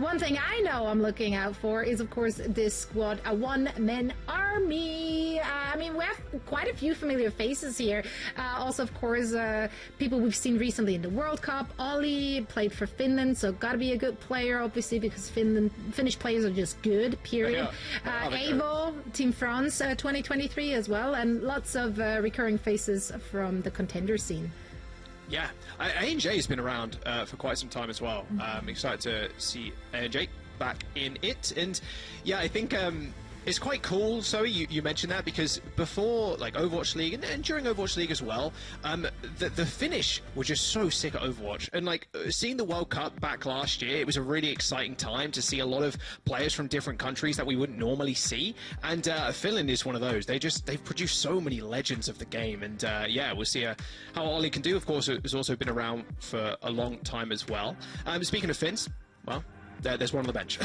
One thing I know I'm looking out for is, of course, this squad, a one-man army. I mean, we have quite a few familiar faces here. Also, of course, people we've seen recently in the World Cup. Ollie played for Finland, so gotta be a good player, obviously, because Finnish players are just good, period. Avo, Team France 2023 as well, and lots of recurring faces from the contender scene. Yeah, A&J has been around for quite some time as well. Excited to see A&J back in it. And yeah, I think it's quite cool, Zoe, you mentioned that, because before, like, Overwatch League, and during Overwatch League as well, the Finnish were just so sick at Overwatch. And, like, seeing the World Cup back last year, it was a really exciting time to see a lot of players from different countries that we wouldn't normally see. And Finland is one of those. They've produced so many legends of the game. And, yeah, we'll see how Ollie can do. Of course, has also been around for a long time as well. Speaking of Finns, well... there's one on the bench.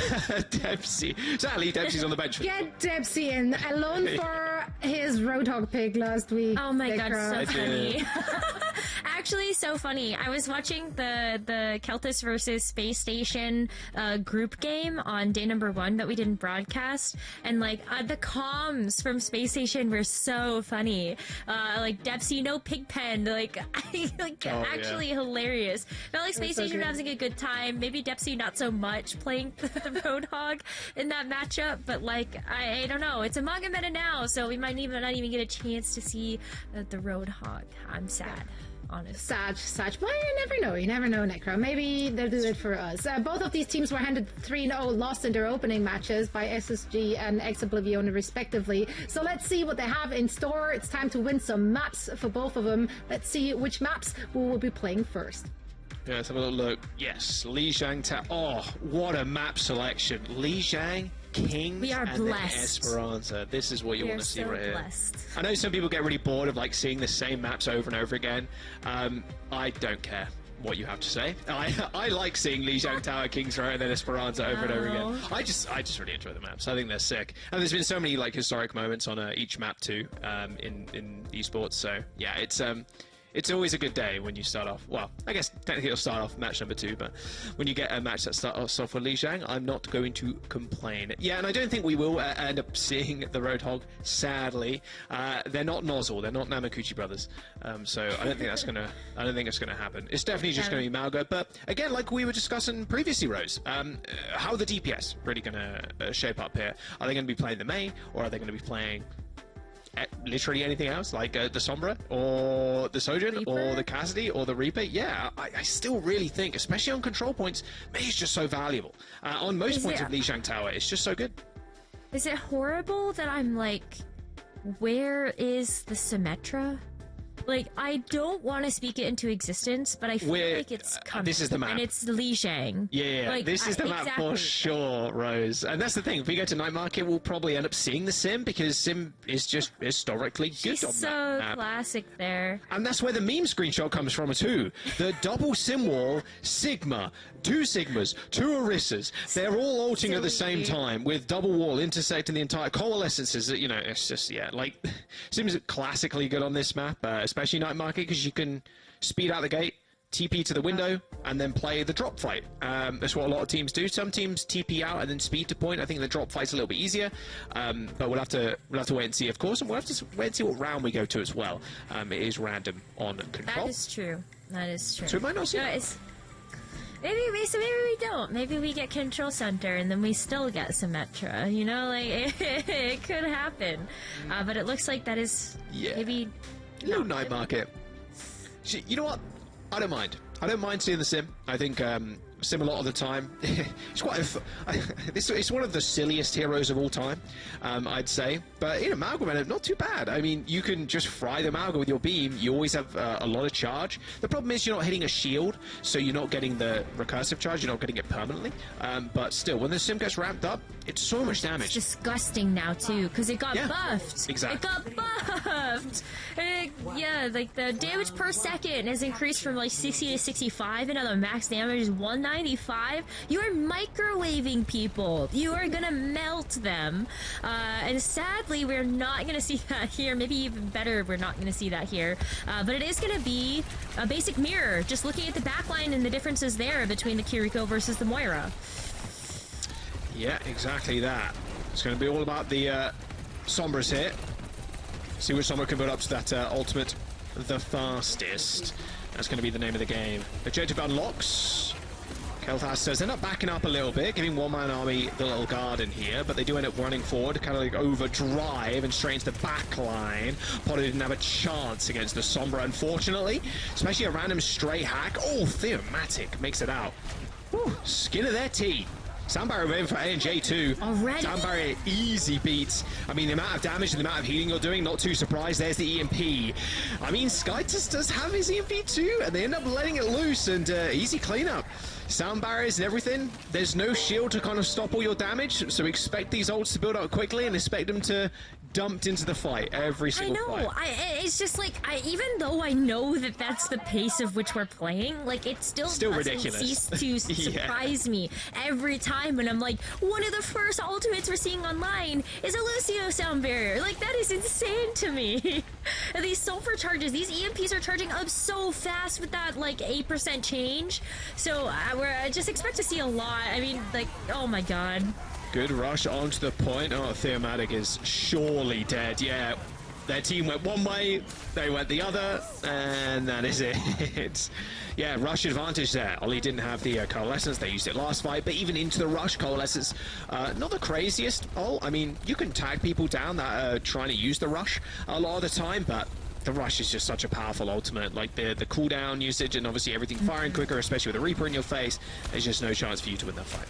Dempsey. Sadly, Dempsey's on the bench. Get Dempsey in. Alone for his Roadhog pick last week. Oh my god, so funny. Actually, so funny. I was watching the Celtas versus Space Station group game on day number 1 that we didn't broadcast, and like the comms from Space Station were so funny. Like Dempsey, no Pigpen. Like, actually hilarious. Felt like Space Station was having a good time. Maybe Dempsey not so much playing the Roadhog in that matchup, but like I don't know. It's a manga meta now, so we might not even get a chance to see the Roadhog. I'm sad. Honestly. Sad. Well, you never know, Necro. Maybe they'll do it for us. Both of these teams were handed 3-0 loss in their opening matches by SSG and Ex-Oblivion respectively. So let's see what they have in store. It's time to win some maps for both of them. Let's see which maps we will be playing first. Yeah, let's have a little look. Yes, Lijiang Oh, what a map selection. Lijiang, Kings, we are and blessed. then Esperanza. This is what you want to see right blessed. here. I know some people get really bored of like seeing the same maps over and over again. I don't care what you have to say. I like seeing Lijiang Tower, Kings Row, and then Esperanza over and over again. I just really enjoy the maps. I think they're sick. And there's been so many like historic moments on each map too in esports. So yeah, it's always a good day when you start off. Well, I guess technically it'll start off match number 2, but when you get a match that starts off with Lijiang, I'm not going to complain. Yeah, and I don't think we will end up seeing the Roadhog, sadly. They're not Nozzle, they're not Namakuchi brothers. So I don't think that's gonna happen. It's definitely just gonna be Malgo. But again, like we were discussing previously, Rose, how are the DPS really gonna shape up here? Are they gonna be playing the Mei, or are they gonna be playing literally anything else, like the Sombra or the Sojourn or the Cassidy or the Reaper? Yeah, I still really think, especially on control points, Mei is just so valuable. On most points of Lijiang Tower, it's just so good. Is it horrible that I'm like, where is the Symmetra? Like, I don't want to speak it into existence, but I feel like it's coming. This is the map. And it's Lijiang. Yeah, like, this is the map for sure, Rose. And that's the thing. If we go to Night Market, we'll probably end up seeing the Sim, because Sim is just historically good on that map. So classic there. And that's where the meme screenshot comes from too. The double Sim wall, Sigma, 2 Sigmas, 2 Orissas. They're all ulting at the same time with double wall intersecting the entire coalescences. You know, it's just, yeah, like, Sim's classically good on this map, especially Night Market, because you can speed out the gate, TP to the window, and then play the drop fight. That's what a lot of teams do. Some teams TP out and then speed to point. I think the drop fight's a little bit easier, but we'll have to wait and see, of course, and we'll have to wait and see what round we go to as well. It is random on control. That is true. So we might not see that. Maybe we don't. Maybe we get Control Center and then we still get Symmetra. You know, like, it could happen. But it looks like that is maybe no Night Market. You know what? I don't mind. I don't mind seeing the Sim. I think Sim a lot of the time. It's quite it's one of the silliest heroes of all time, I'd say. But in Amalgamated, not too bad. I mean, you can just fry the Amalgam with your beam. You always have a lot of charge. The problem is you're not hitting a shield, so you're not getting the recursive charge. You're not getting it permanently. But still, when the Sim gets ramped up, it's so much damage. It's disgusting now, too, because it got buffed. Exactly. It got buffed! Yeah, like, the damage per second has increased from, like, 60 to 65, and now the max damage is 195. You are microwaving people. You are gonna melt them. And sadly, we're not gonna see that here. Maybe even better, we're not gonna see that here. But it is gonna be a basic mirror. Just looking at the backline and the differences there between the Kiriko versus the Moira. Yeah, exactly that. It's going to be all about the Sombras here. See which Sombra can build up to that ultimate the fastest. That's going to be the name of the game. Objective unlocks. Celtas says they're not backing up a little bit, giving one-man army the little garden here, but they do end up running forward, kind of like overdrive and straight into the back line. Potter didn't have a chance against the Sombra, unfortunately, especially a random stray hack. Oh, Theomatic makes it out. Whew, skin of their teeth. Sound barrier win for A&J too. Already? Sound barrier easy beats. I mean, the amount of damage and the amount of healing you're doing, not too surprised. There's the EMP. I mean, Skytus does have his EMP too, and they end up letting it loose, and easy cleanup. Sound barriers and everything. There's no shield to kind of stop all your damage, so expect these ults to build up quickly and expect them to dumped into the fight every single fight. It's just like, even though I know that that's the pace of which we're playing, like, it still doesn't ridiculous. cease to surprise me every time when I'm like, one of the first ultimates we're seeing online is a Lucio sound barrier. Like, that is insane to me. And these sulfur charges, these EMPs are charging up so fast with that, like, 8% change. So I just expect to see a lot. I mean, like, oh my god. Good rush onto the point. Oh, Theomatic is surely dead. Yeah, their team went one way, they went the other, and that is it. Yeah, rush advantage there. Ollie didn't have the Coalescence. They used it last fight, but even into the rush, Coalescence, not the craziest. Oh, I mean, you can tag people down that are trying to use the rush a lot of the time, but the rush is just such a powerful ultimate. Like, the cooldown usage and obviously everything firing quicker, especially with a Reaper in your face, there's just no chance for you to win that fight.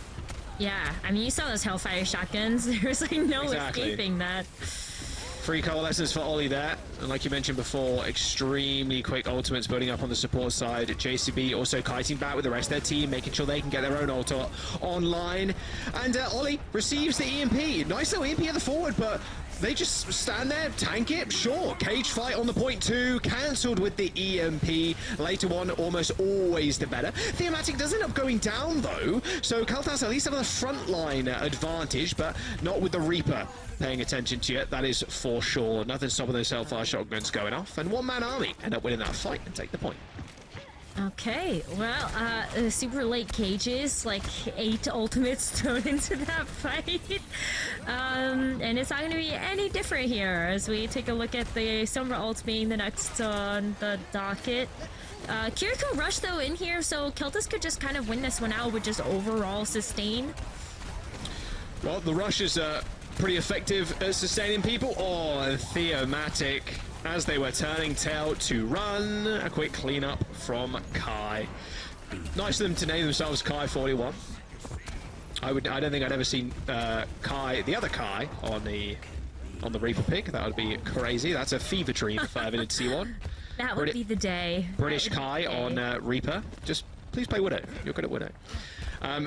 Yeah, I mean, you saw those Hellfire shotguns. There's like no escaping that. Free Coalescence for Ollie there. And like you mentioned before, extremely quick ultimates building up on the support side. JCB also kiting back with the rest of their team, making sure they can get their own ult online. And Ollie receives the EMP. Nice little EMP at the forward, but they just stand there, tank it, sure. Cage fight on the point too, cancelled with the EMP. Later on, almost always the better. Theomatic does end up going down though, so Celtas at least have a frontline advantage, but not with the Reaper paying attention to it, that is for sure. Nothing stopping those Hellfire shotguns going off, and one-man army end up winning that fight and take the point. Okay, well, super late cages, like 8 ultimates thrown into that fight. And it's not going to be any different here as we take a look at the Sombra ult being the next on the docket. Kiriko rushed though in here, so Celtas could just kind of win this one out with just overall sustain. Well, the rush is pretty effective at sustaining people. Oh, and Theomatic, as they were turning tail to run, a quick cleanup from Kai. Nice of them to name themselves Kai 41. I don't think I'd ever seen Kai, the other Kai, on the Reaper pick. That would be crazy. That's a fever dream if I ever did see one. That would be the day. British Kai on Reaper. Just please play Widow. You're good at Widow.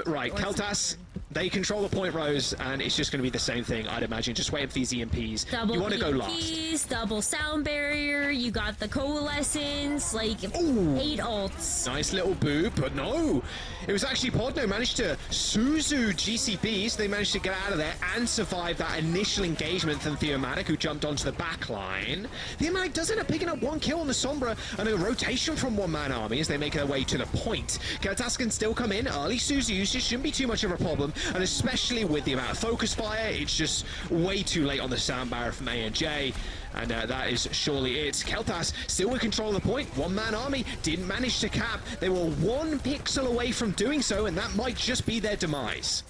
Right, Celtas, they control the point rows, and it's just going to be the same thing, I'd imagine. Just wait for these EMPs. Double you want to go EMPs, last. double sound barrier, you got the Coalescence, like, Ooh. 8 ults. Nice little boop, but no! It was actually Podno managed to Suzu GCB, so they managed to get out of there and survive that initial engagement from Theomatic, who jumped onto the back line. Theomatic does end up picking up 1 kill on the Sombra, and a rotation from one-man army as they make their way to the point. Celtas can still come in. Early Suzu usage shouldn't be too much of a problem, and especially with the amount of focus fire, it's just way too late on the sound barrier from A&J. And that is surely it. Celtas still in control of the point. One-man army didn't manage to cap. They were 1 pixel away from doing so, and that might just be their demise.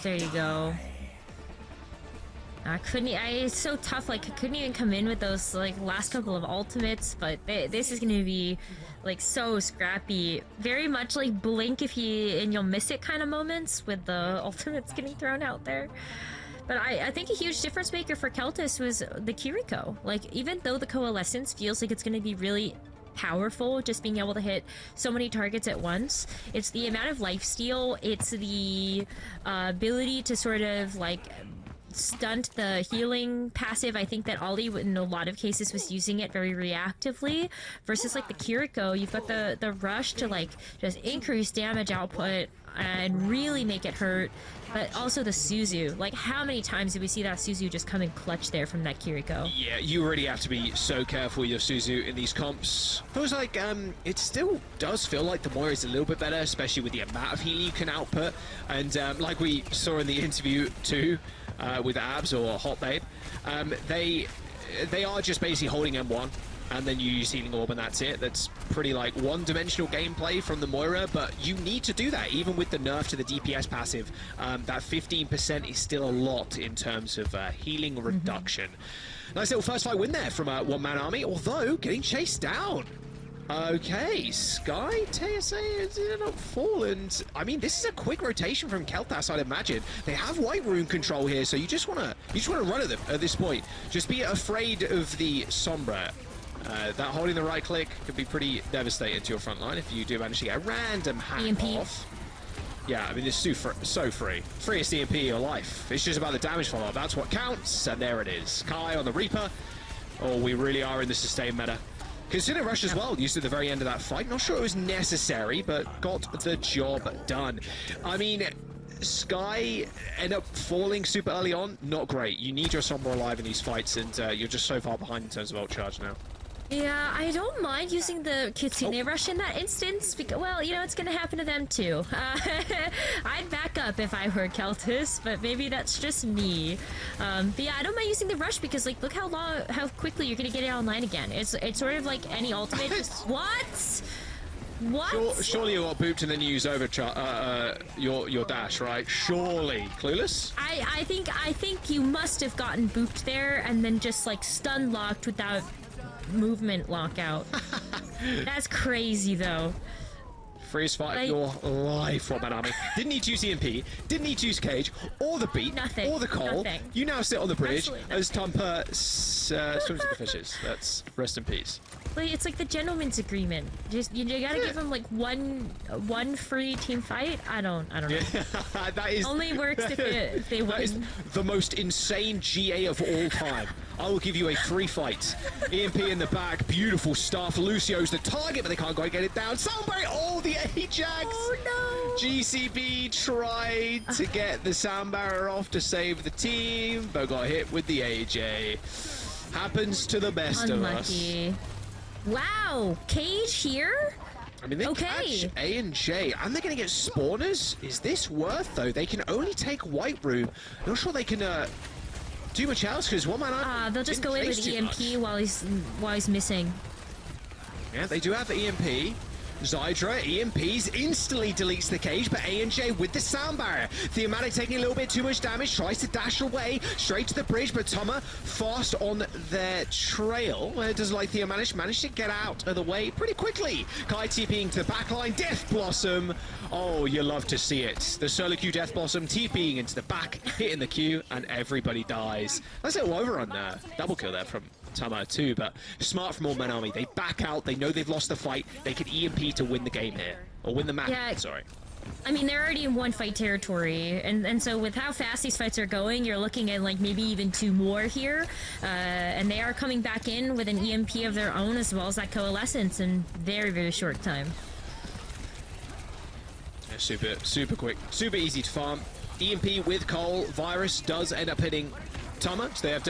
There you go. It's so tough, like, I couldn't even come in with those, like, last couple of ultimates, but this is gonna be, like, so scrappy. Very much like Blink and you'll miss it kind of moments with the ultimates getting thrown out there. But I think a huge difference maker for Celtas was the Kiriko. Like, even though the Coalescence feels like it's going to be really powerful, just being able to hit so many targets at once, it's the amount of lifesteal, it's the ability to sort of, like, stunt the healing passive. I think that Ollie, in a lot of cases, was using it very reactively, versus like the Kiriko, you've got the rush to like just increase damage output and really make it hurt. But also the Suzu. Like, how many times did we see that Suzu just come in clutch there from that Kiriko? Yeah, you really have to be so careful with your Suzu in these comps. Feels like, it still does feel like the Moira is a little bit better, especially with the amount of healing you can output. And like we saw in the interview too, with Abs or Hot Babe, they are just basically holding M1. And then you use Healing Orb and that's it. That's pretty like one-dimensional gameplay from the Moira, but you need to do that even with the nerf to the DPS passive. That 15% is still a lot in terms of healing reduction. Nice little first fight win there from a one-man army, although getting chased down. Okay, Sky, TSA is in up fall, and I mean this is a quick rotation from Celtas, I'd imagine. They have White Rune control here, so you just wanna run at them at this point. Just be afraid of the Sombra. That holding the right click could be pretty devastating to your front line if you do manage to get a random hack off. Yeah, I mean, this is so free. Freest EMP of your life. It's just about the damage follow-up. That's what counts, and there it is. Kai on the Reaper. Oh, we really are in the sustain meta. Consider Rush as well, used at the very end of that fight. Not sure it was necessary, but got the job done. I mean, Sky end up falling super early on. Not great. You need your Sombra alive in these fights, and you're just so far behind in terms of ult charge now. Yeah, I don't mind using the Kitsune Rush in that instance, because, well, you know, it's gonna happen to them too. I'd back up if I were Celtas, but maybe that's just me. But yeah, I don't mind using the Rush because, like, look how quickly you're gonna get it online again. It's sort of like any ultimate. What? What? Surely you got booped and then you use your dash, right? Surely. Clueless? I think you must have gotten booped there and then just, like, stun locked without movement lockout. That's crazy though. Freeze fight your life, One-Man Army. Didn't need to use EMP, didn't need to use Cage, or the Beat, or the Call. You now sit on the bridge as Tumper swims with the fishes. That's rest in peace. But it's like the gentleman's agreement. Just you gotta give them like one free team fight. I don't know. That is only works if they win. That is the most insane GA of all time. I will give you a free fight. EMP in the back, beautiful stuff. Lucio's the target, but they can't quite get it down. Soundberry, the Ajax! Oh no! GCB tried to get the Soundbarrier off to save the team, but got hit with the AJ. Happens to the best of us. Wow, Cage here? I mean, they catch A and J, and they're going to get spawners. Is this worth, though? They can only take White Room. Not sure they can do much else, because one man... they'll just go in with EMP while he's missing. Yeah, they do have the EMP. Zydra, EMPs, instantly deletes the Cage, but A&J with the sound barrier. Thematic taking a little bit too much damage, tries to dash away, straight to the bridge, but Toma fast on their trail. Does like Thematic manage to get out of the way pretty quickly. Kai TPing to the backline, Death Blossom. Oh, you love to see it. The solo Q Death Blossom TPing into the back, hitting the Q, and everybody dies. That's a little overrun there. Double kill there from Tama too, but smart from All Men Army. They back out, they know they've lost the fight, they can EMP to win the game here. Or win the map, sorry. I mean, they're already in one fight territory, and so with how fast these fights are going, you're looking at like maybe even 2 more here, and they are coming back in with an EMP of their own as well as that Coalescence in very, very short time. Yeah, super quick, super easy to farm. EMP with Cole, Virus does end up hitting Toma, so they have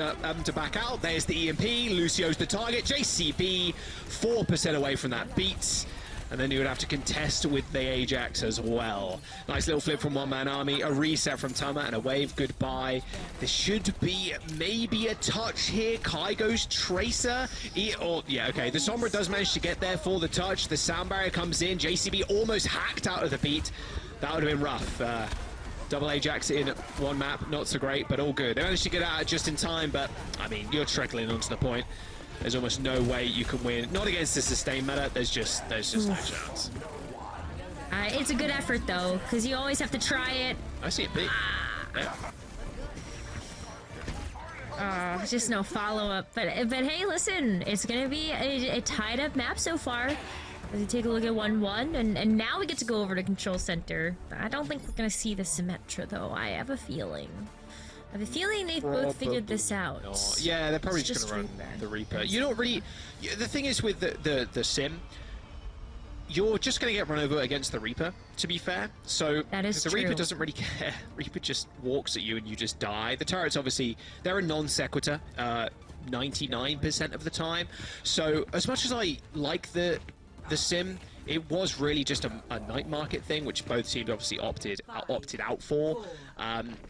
to back out. There's the EMP, Lucio's the target, JCB 4% away from that beat, and then you would have to contest with the Ajax as well. Nice little flip from One Man Army, a reset from Toma, and a wave goodbye. There should be maybe a touch here. Kai goes Tracer. Yeah, okay, the Sombra does manage to get there for the touch. The sound barrier comes in, JCB almost hacked out of the beat. That would have been rough. Double Ajax in one map, not so great, but all good. They managed to get out just in time, but, I mean, you're trickling onto the point. There's almost no way you can win. Not against the sustain meta, there's just no chance. It's a good effort, though, because you always have to try it. I see it big. Just no follow-up. But hey, listen, it's going to be a tied-up map so far. As we take a look at 1-1, and now we get to go over to Control Center. I don't think we're going to see the Symmetra, though. I have a feeling. I have a feeling they've both figured this out. Yeah, they're probably just going to run the Reaper. You don't really... The thing is with the Sim, you're just going to get run over against the Reaper, to be fair. So that is the true. Reaper doesn't really care. Reaper just walks at you and you just die. The turrets, obviously, they're a non sequitur 99% of the time. So as much as I like the Sim, it was really just a night market thing, which both teams obviously opted out for.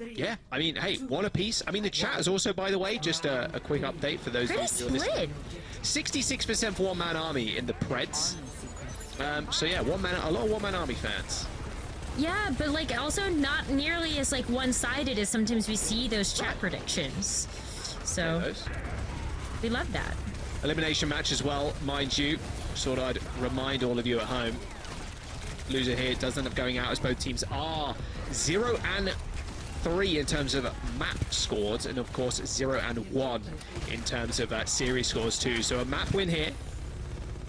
Yeah, I mean, hey, one apiece. I mean, the chat is also, by the way, just a quick update for those of you who are listening. 66% for one-man army in the Preds. So yeah, a lot of one-man army fans. Yeah, but like also not nearly as like one-sided as sometimes we see those chat predictions. So we love that. Elimination match as well, mind you. Just thought I'd remind all of you at home. Loser here does end up going out as both teams are 0-3 in terms of map scores, and of course 0-1 in terms of series scores too. So a map win here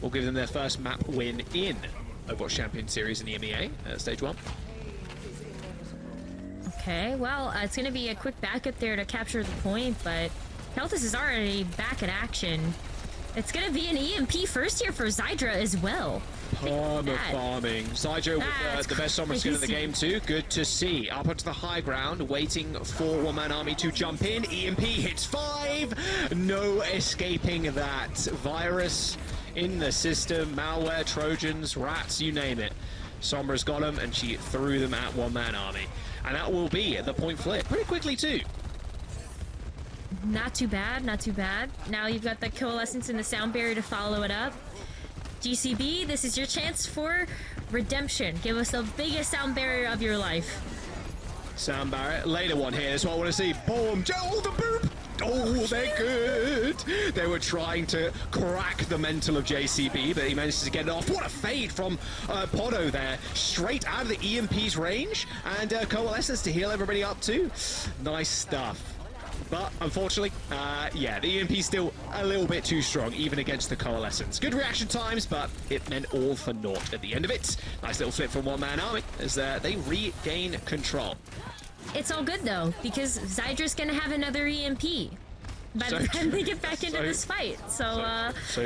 will give them their first map win in Overwatch Champion Series in EMEA Stage 1. Okay, well, it's going to be a quick backup there to capture the point, but Celtas is already back in action. It's going to be an EMP first here for Zydra as well. Farming. Zydra with the best Sombra skin in the game too. Good to see. Up onto the high ground, waiting for one-man army to jump in. EMP hits 5. No escaping that. Virus in the system. Malware, Trojans, rats, you name it. Sombra's got them, and she threw them at one-man army. And that will be the point flip pretty quickly too. Not too bad, not too bad. Now you've got the Coalescence and the Sound Barrier to follow it up. GCB, this is your chance for redemption. Give us the biggest Sound Barrier of your life. Sound Barrier, later one here, that's what I want to see. Boom, oh, the boop! Oh, they're good! They were trying to crack the mental of JCB, but he managed to get it off. What a fade from Podo there, straight out of the EMP's range, and Coalescence to heal everybody up too. Nice stuff. But unfortunately, yeah, the EMP's still a little bit too strong, even against the Coalescence. Good reaction times, but it meant all for naught at the end of it. Nice little flip from one-man army as they regain control. It's all good, though, because Zydra's going to have another EMP by the time they get back into this fight. So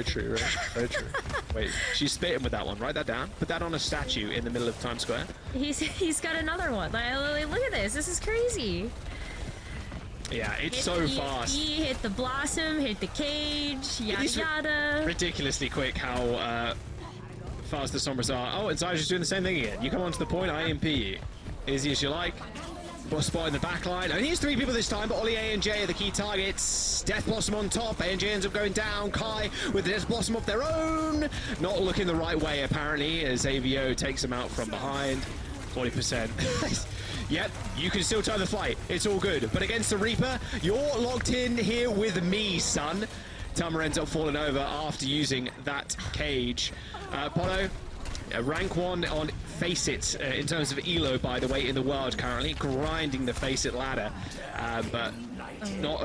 true, right? So true. Wait, she's spitting with that one. Write that down. Put that on a statue in the middle of Times Square. He's got another one. Like, look at this. This is crazy. Yeah, it's so fast. Hit the Blossom, hit the Cage, yada yada. Ridiculously quick how fast the Sombras are. Oh, and Zydra's doing the same thing again. You come onto the point, I IMP you. Easy as you like. Boss spot in the back line. Only has 3 people this time, but Ollie A and J are the key targets. Death Blossom on top. A and J ends up going down. Kai with the Death Blossom of their own. Not looking the right way, apparently, as AVO takes them out from behind. 40%. Yep, you can still turn the fight. It's all good. But against the Reaper, you're locked in here with me, son. Tama ends up falling over after using that cage. Podo, rank 1 on Face It in terms of elo, by the way, in the world currently. Grinding the Face It ladder. But not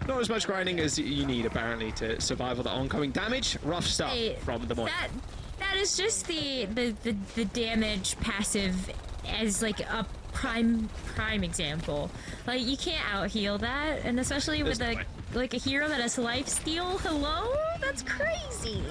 as much grinding as you need, apparently, to survive all the oncoming damage. Rough stuff from the point. That is just the damage passive as like a prime example. Like, you can't out heal that, and especially with a hero that has life steal. Hello, that's crazy.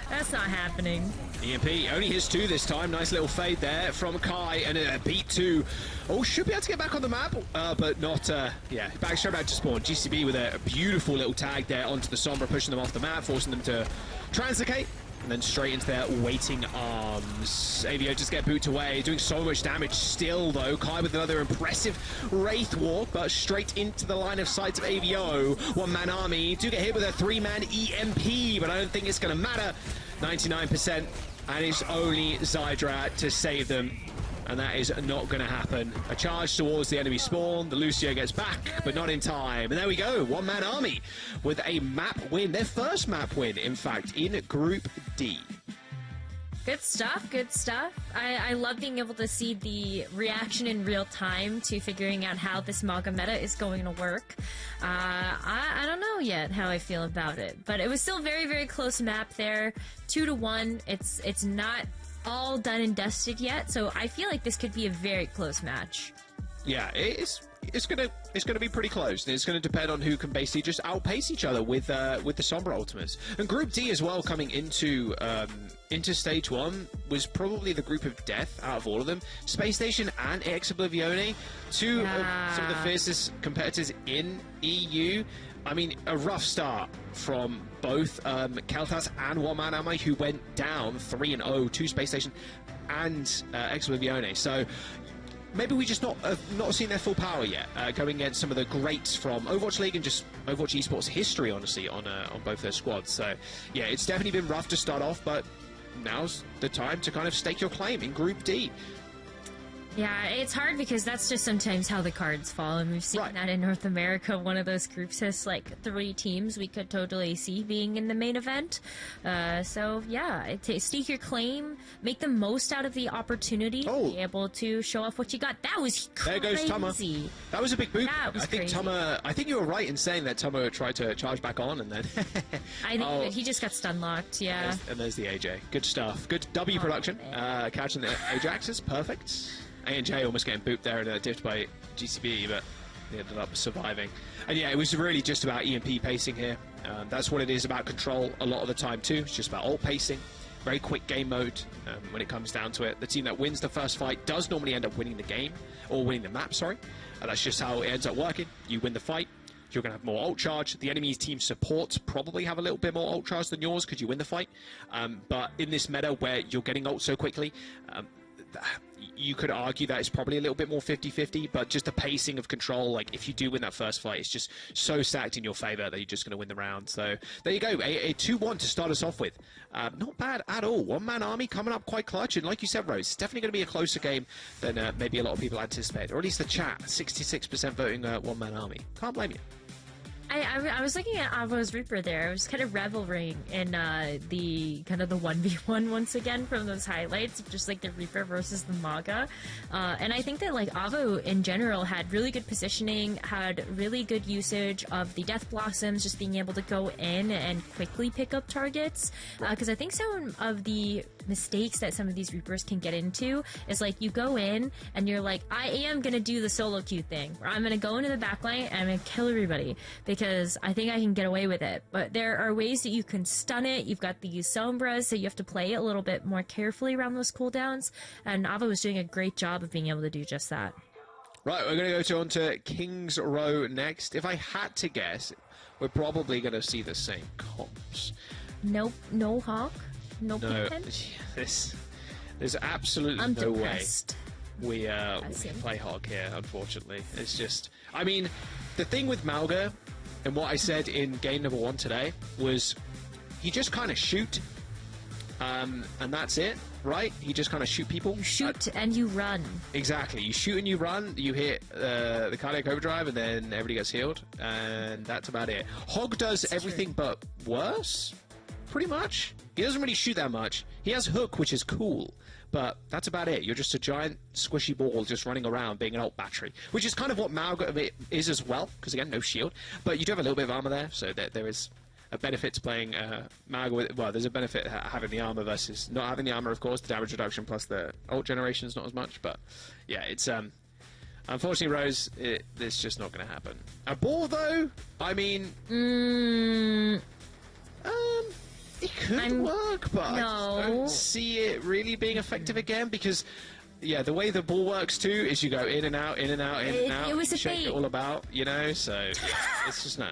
That's not happening. EMP only hits 2 this time. Nice little fade there from Kai, and a beat 2. Oh, should be able to get back on the map, but not. Yeah, straight back to spawn. GCB with a beautiful little tag there onto the Sombra, pushing them off the map, forcing them to translocate. And then straight into their waiting arms. AVO just get booted away, doing so much damage still, though. Kai with another impressive Wraith Walk, but straight into the line of sight of AVO. One-man army do get hit with a 3-man EMP, but I don't think it's going to matter. 99%, and it's only Zydra to save them. And that is not going to happen. A charge towards the enemy spawn. The Lucio gets back, but not in time. And there we go. One-man army with a map win. Their first map win, in fact, in Group D. Good stuff, good stuff. I love being able to see the reaction in real time to figuring out how this Maga meta is going to work. I don't know yet how I feel about it, but it was still very, very close map there. 2-1. It's not all done and dusted yet, so I feel like this could be a very close match. Yeah, it is. it's gonna be pretty close, and it's gonna depend on who can basically just outpace each other with the Sombra ultimates. And Group D as well, coming into Stage 1, was probably the group of death out of all of them. Space Station and Ex Oblivione, two of some of the fiercest competitors in EU. I mean, a rough start from both Celtas and One Man Army, who went down 3-0 to Space Station and Ex Oblivione. So maybe we just not seen their full power yet, going against some of the greats from Overwatch League and just Overwatch Esports history, honestly, on both their squads. So yeah, it's definitely been rough to start off, but now's the time to kind of stake your claim in Group D. Yeah, it's hard because that's just sometimes how the cards fall, and we've seen that in North America. One of those groups has like 3 teams we could totally see being in the main event. So yeah, stake your claim, make the most out of the opportunity, be able to show off what you got. That was crazy. There goes Tama. That was a big boot. That was I think crazy. Tama. I think you were right in saying that Tama tried to charge back on, and then I think he just got stun locked. Yeah. And there's the AJ. Good stuff. Good W production. Catching the Ajaxes. Perfect. A&J almost getting booped there and diffed by GCB, but they ended up surviving. And yeah, it was really just about EMP pacing here. That's what it is about control a lot of the time too. It's just about ult pacing. Very quick game mode when it comes down to it. The team that wins the first fight does normally end up winning the game, or winning the map, sorry. That's just how it ends up working. You win the fight, you're going to have more ult charge. The enemy's team support probably have a little bit more ult charge than yours because you win the fight. But in this meta where you're getting ult so quickly, you could argue that it's probably a little bit more 50-50, but just the pacing of control, like if you do win that first fight, it's just so stacked in your favor that you're just going to win the round. So there you go, a 2-1 to start us off with. Not bad at all. One Man Army coming up quite clutch, and like you said, Rose, it's definitely going to be a closer game than maybe a lot of people anticipate, or at least the chat, 66% voting One Man Army. Can't blame you. I was looking at Avo's Reaper there. I was kind of reveling in the kind of the 1v1 once again from those highlights, just like the Reaper versus the Maga. And I think that like Avo in general had really good positioning, had really good usage of the Death Blossoms, just being able to go in and quickly pick up targets. Because I think some of the mistakes that some of these Reapers can get into is like you go in and you're like, I am going to do the solo queue thing, where I'm going to go into the backline and I'm going to kill everybody because I think I can get away with it. But there are ways that you can stun it. You've got these Sombras, so you have to play a little bit more carefully around those cooldowns, and Avo was doing a great job of being able to do just that. Right, we're going to go on to King's Row next. If I had to guess, we're probably going to see the same comps. Nope, no Hawk. No, there's absolutely I'm no depressed. way we can play Hog here, unfortunately. It's just, I mean, the thing with Malga, and what I said in game number 1 today, was he just kind of shoot, and that's it, right? He just kind of shoot people. You shoot and you run. Exactly. You shoot and you run, you hit the cardiac overdrive, and then everybody gets healed, and that's about it. Hog does everything but worse, pretty much. He doesn't really shoot that much. He has hook, which is cool, but that's about it. You're just a giant squishy ball just running around being an ult battery, which is kind of what Malga is as well, because again, no shield. But you do have a little bit of armor there, so there is a benefit to playing Malga with, well, there's a benefit having the armor versus not having the armor, of course. The damage reduction plus the ult generation is not as much, but yeah, it's unfortunately, Rose, it's just not going to happen. A ball, though, I mean, it could work, but I just don't see it really being effective again, because yeah, the way the ball works too is you go in and out, in and out, in and out. It was a shake bait. it all about, you know. So yeah, it's just not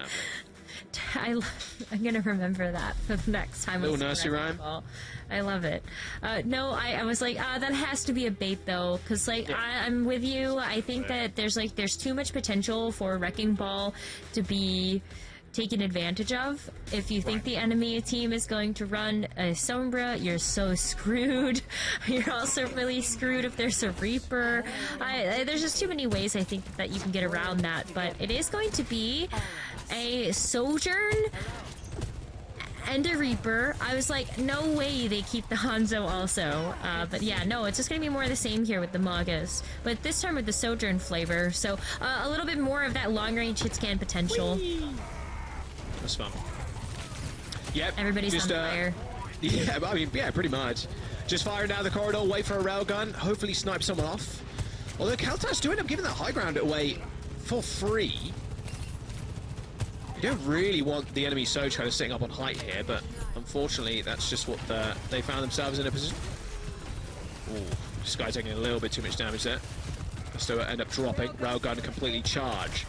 happening. I'm gonna remember that for the next time. Little nursery rhyme. I love it. No, I was like, that has to be a bait though, because like I'm with you. I think that there's too much potential for Wrecking Ball to be taken advantage of. If you think the enemy team is going to run a Sombra, you're so screwed. You're also really screwed if there's a Reaper. There's just too many ways I think that you can get around that, but it is going to be a Sojourn and a Reaper. I was like, no way they keep the Hanzo also. But yeah, no, it's just going to be more of the same here with the Magas. But this time with the Sojourn flavor, so a little bit more of that long-range hit scan potential. That's fun. Yep. Everybody's just, on fire. Yeah, I mean, yeah, pretty much. Just firing down the corridor, wait for a railgun, hopefully snipe someone off. Although Celtas do end up giving that high ground away for free. You don't really want the enemy Soj kind of sitting up on height here, but unfortunately, that's just what they found themselves in a position. Ooh, this guy taking a little bit too much damage there. Still end up dropping. Railgun completely charged.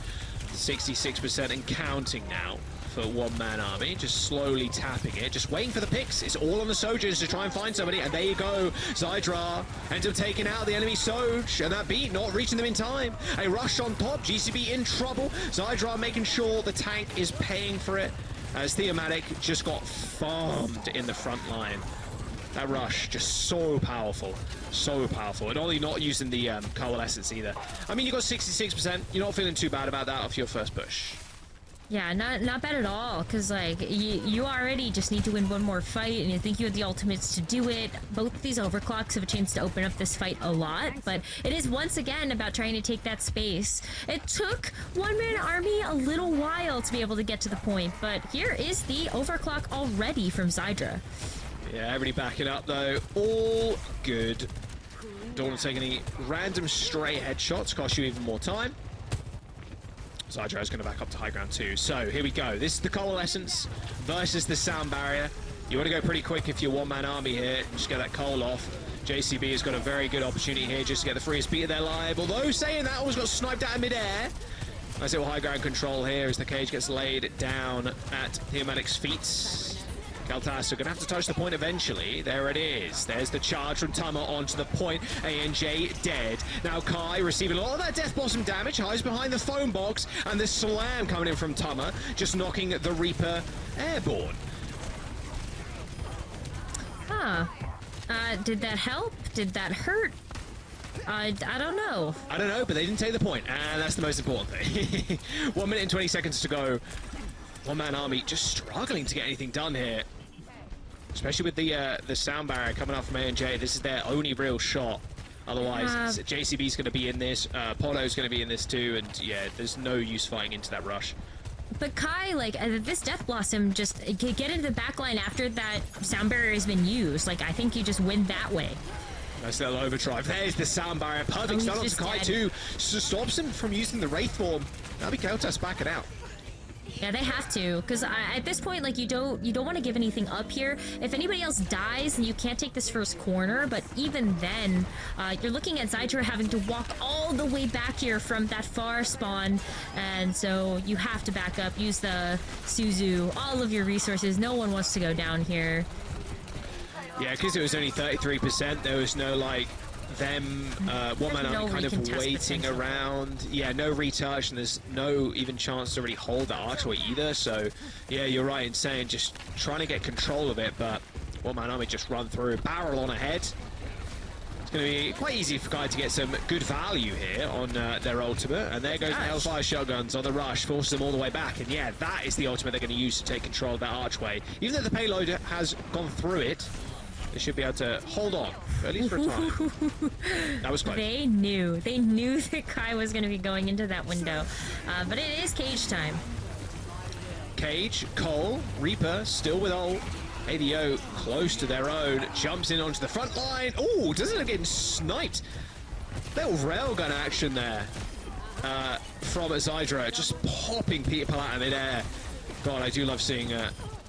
66% and counting now for one-man army. Just slowly tapping it. Just waiting for the picks. It's all on the Sojers to try and find somebody. And there you go. Zydra ends up taking out the enemy Soj. And that beat not reaching them in time. A rush on top. GCB in trouble. Zydra making sure the tank is paying for it. As Theomatic just got farmed in the front line. That rush, just so powerful. So powerful. And only not using the coalescence either. I mean, you got 66%. You're not feeling too bad about that off your first push. Yeah, not bad at all, because, like, you already just need to win one more fight, and you think you have the ultimates to do it. Both of these overclocks have a chance to open up this fight a lot, but it is once again about trying to take that space. It took one-man army a little while to be able to get to the point, but here is the overclock already from Zydra. Yeah, everybody backing up, though. All good. Don't want to take any random stray headshots, cost you even more time. Zydra is going to back up to high ground too. So here we go. This is the coalescence versus the sound barrier. You want to go pretty quick if you're one-man army here. Just get that coal off. JCB has got a very good opportunity here just to get the freest beat of their life. Although saying that, almost got sniped out in midair. Nice little high ground control here as the cage gets laid down at Theomatic's feet. Celtas are going to have to touch the point eventually. There it is. There's the charge from Tama onto the point. ANJ dead. Now Kai receiving a lot of that Death Blossom damage. Hides behind the phone box. And the slam coming in from Tama. Just knocking the Reaper airborne. Huh. Did that help? Did that hurt? I don't know. I don't know, but they didn't take the point. And that's the most important thing. 1 minute and 20 seconds to go. One-man army just struggling to get anything done here. Especially with the sound barrier coming up from A&J. This is their only real shot. Otherwise, JCB's going to be in this. Polo's going to be in this too. And yeah, there's no use fighting into that rush. But Kai, like, this Death Blossom, just get into the back line after that sound barrier has been used. Like, I think you just win that way. Nice little overdrive. There's the sound barrier. Perfect start on to Kai too. Stops him from using the Wraith form. That'll be Celtas backing out. Yeah, they have to, because at this point, like, you don't want to give anything up here. If anybody else dies, then you can't take this first corner, but even then, you're looking at Zydra having to walk all the way back here from that far spawn, and so you have to back up, use the Suzu, all of your resources. No one wants to go down here. Yeah, because it was only 33%, there was no, like, them one-man army kind of waiting around. Yeah, no retouch, and there's no even chance to really hold the archway either. So, yeah, you're right in saying just trying to get control of it, but one-man army just run through, barrel on ahead. It's going to be quite easy for Kai to get some good value here on their ultimate. And there goes the Hellfire Shotguns on the rush, forces them all the way back. And yeah, that is the ultimate they're going to use to take control of that archway. Even though the payload has gone through it, they should be able to hold on, at least for a time. That was close. They knew that Kai was going to be going into that window. But it is cage time. Cage, Cole, Reaper, still with ult. ADO close to their own, jumps in onto the front line. Oh, doesn't it get sniped? Little railgun action there from Zydra, just popping people out of midair. God, I do love seeing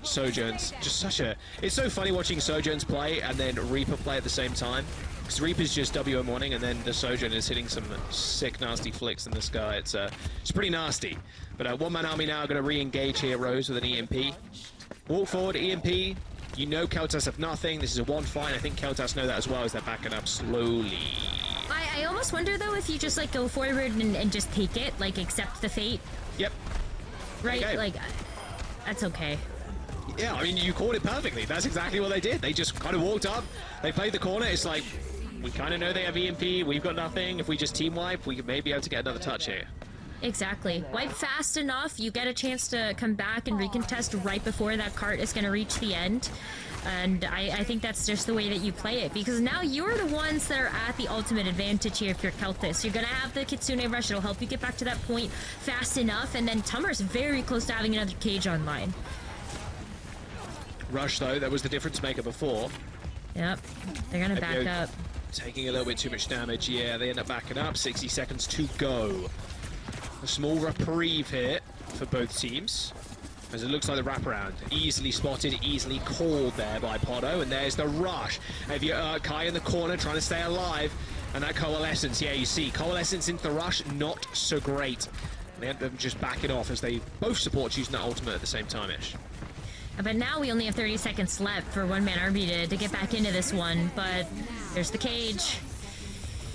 Sojourns. Just such a... It's so funny watching Sojourns play and then Reaper play at the same time. Because Reaper's just WM1ing and then the Sojourn is hitting some sick, nasty flicks in the sky. It's pretty nasty. But one-man army now going to re-engage here, Rose, with an EMP. Walk forward, EMP. You know Celtas have nothing. This is a one fight. I think Celtas know that as well as they're backing up slowly. I almost wonder, though, if you just, like, go forward and just take it, like, accept the fate. Yep. Right? Okay. Like, that's okay. Yeah, I mean, you called it perfectly. That's exactly what they did. They just kind of walked up. They played the corner. It's like, we kind of know they have EMP. We've got nothing. If we just team wipe, we could maybe be able to get another touch here. Exactly. Wipe fast enough, you get a chance to come back and recontest right before that cart is going to reach the end. And I think that's just the way that you play it, because now you're the ones that are at the ultimate advantage here if you're Celtas. You're going to have the Kitsune Rush. It'll help you get back to that point fast enough, and then Tummer's very close to having another cage online. Rush, though, that was the difference maker before. Yep. They're going to back up. Taking a little bit too much damage. Yeah, they end up backing up. 60 seconds to go. A small reprieve here for both teams, as it looks like the wraparound. Easily spotted, easily called there by Podo, and there's the rush. Have you Kai in the corner trying to stay alive, and that Coalescence, yeah, you see, Coalescence into the rush, not so great. They end up just backing off as they both support using that ultimate at the same time-ish. But now we only have 30 seconds left for one-man army to get back into this one, but there's the cage.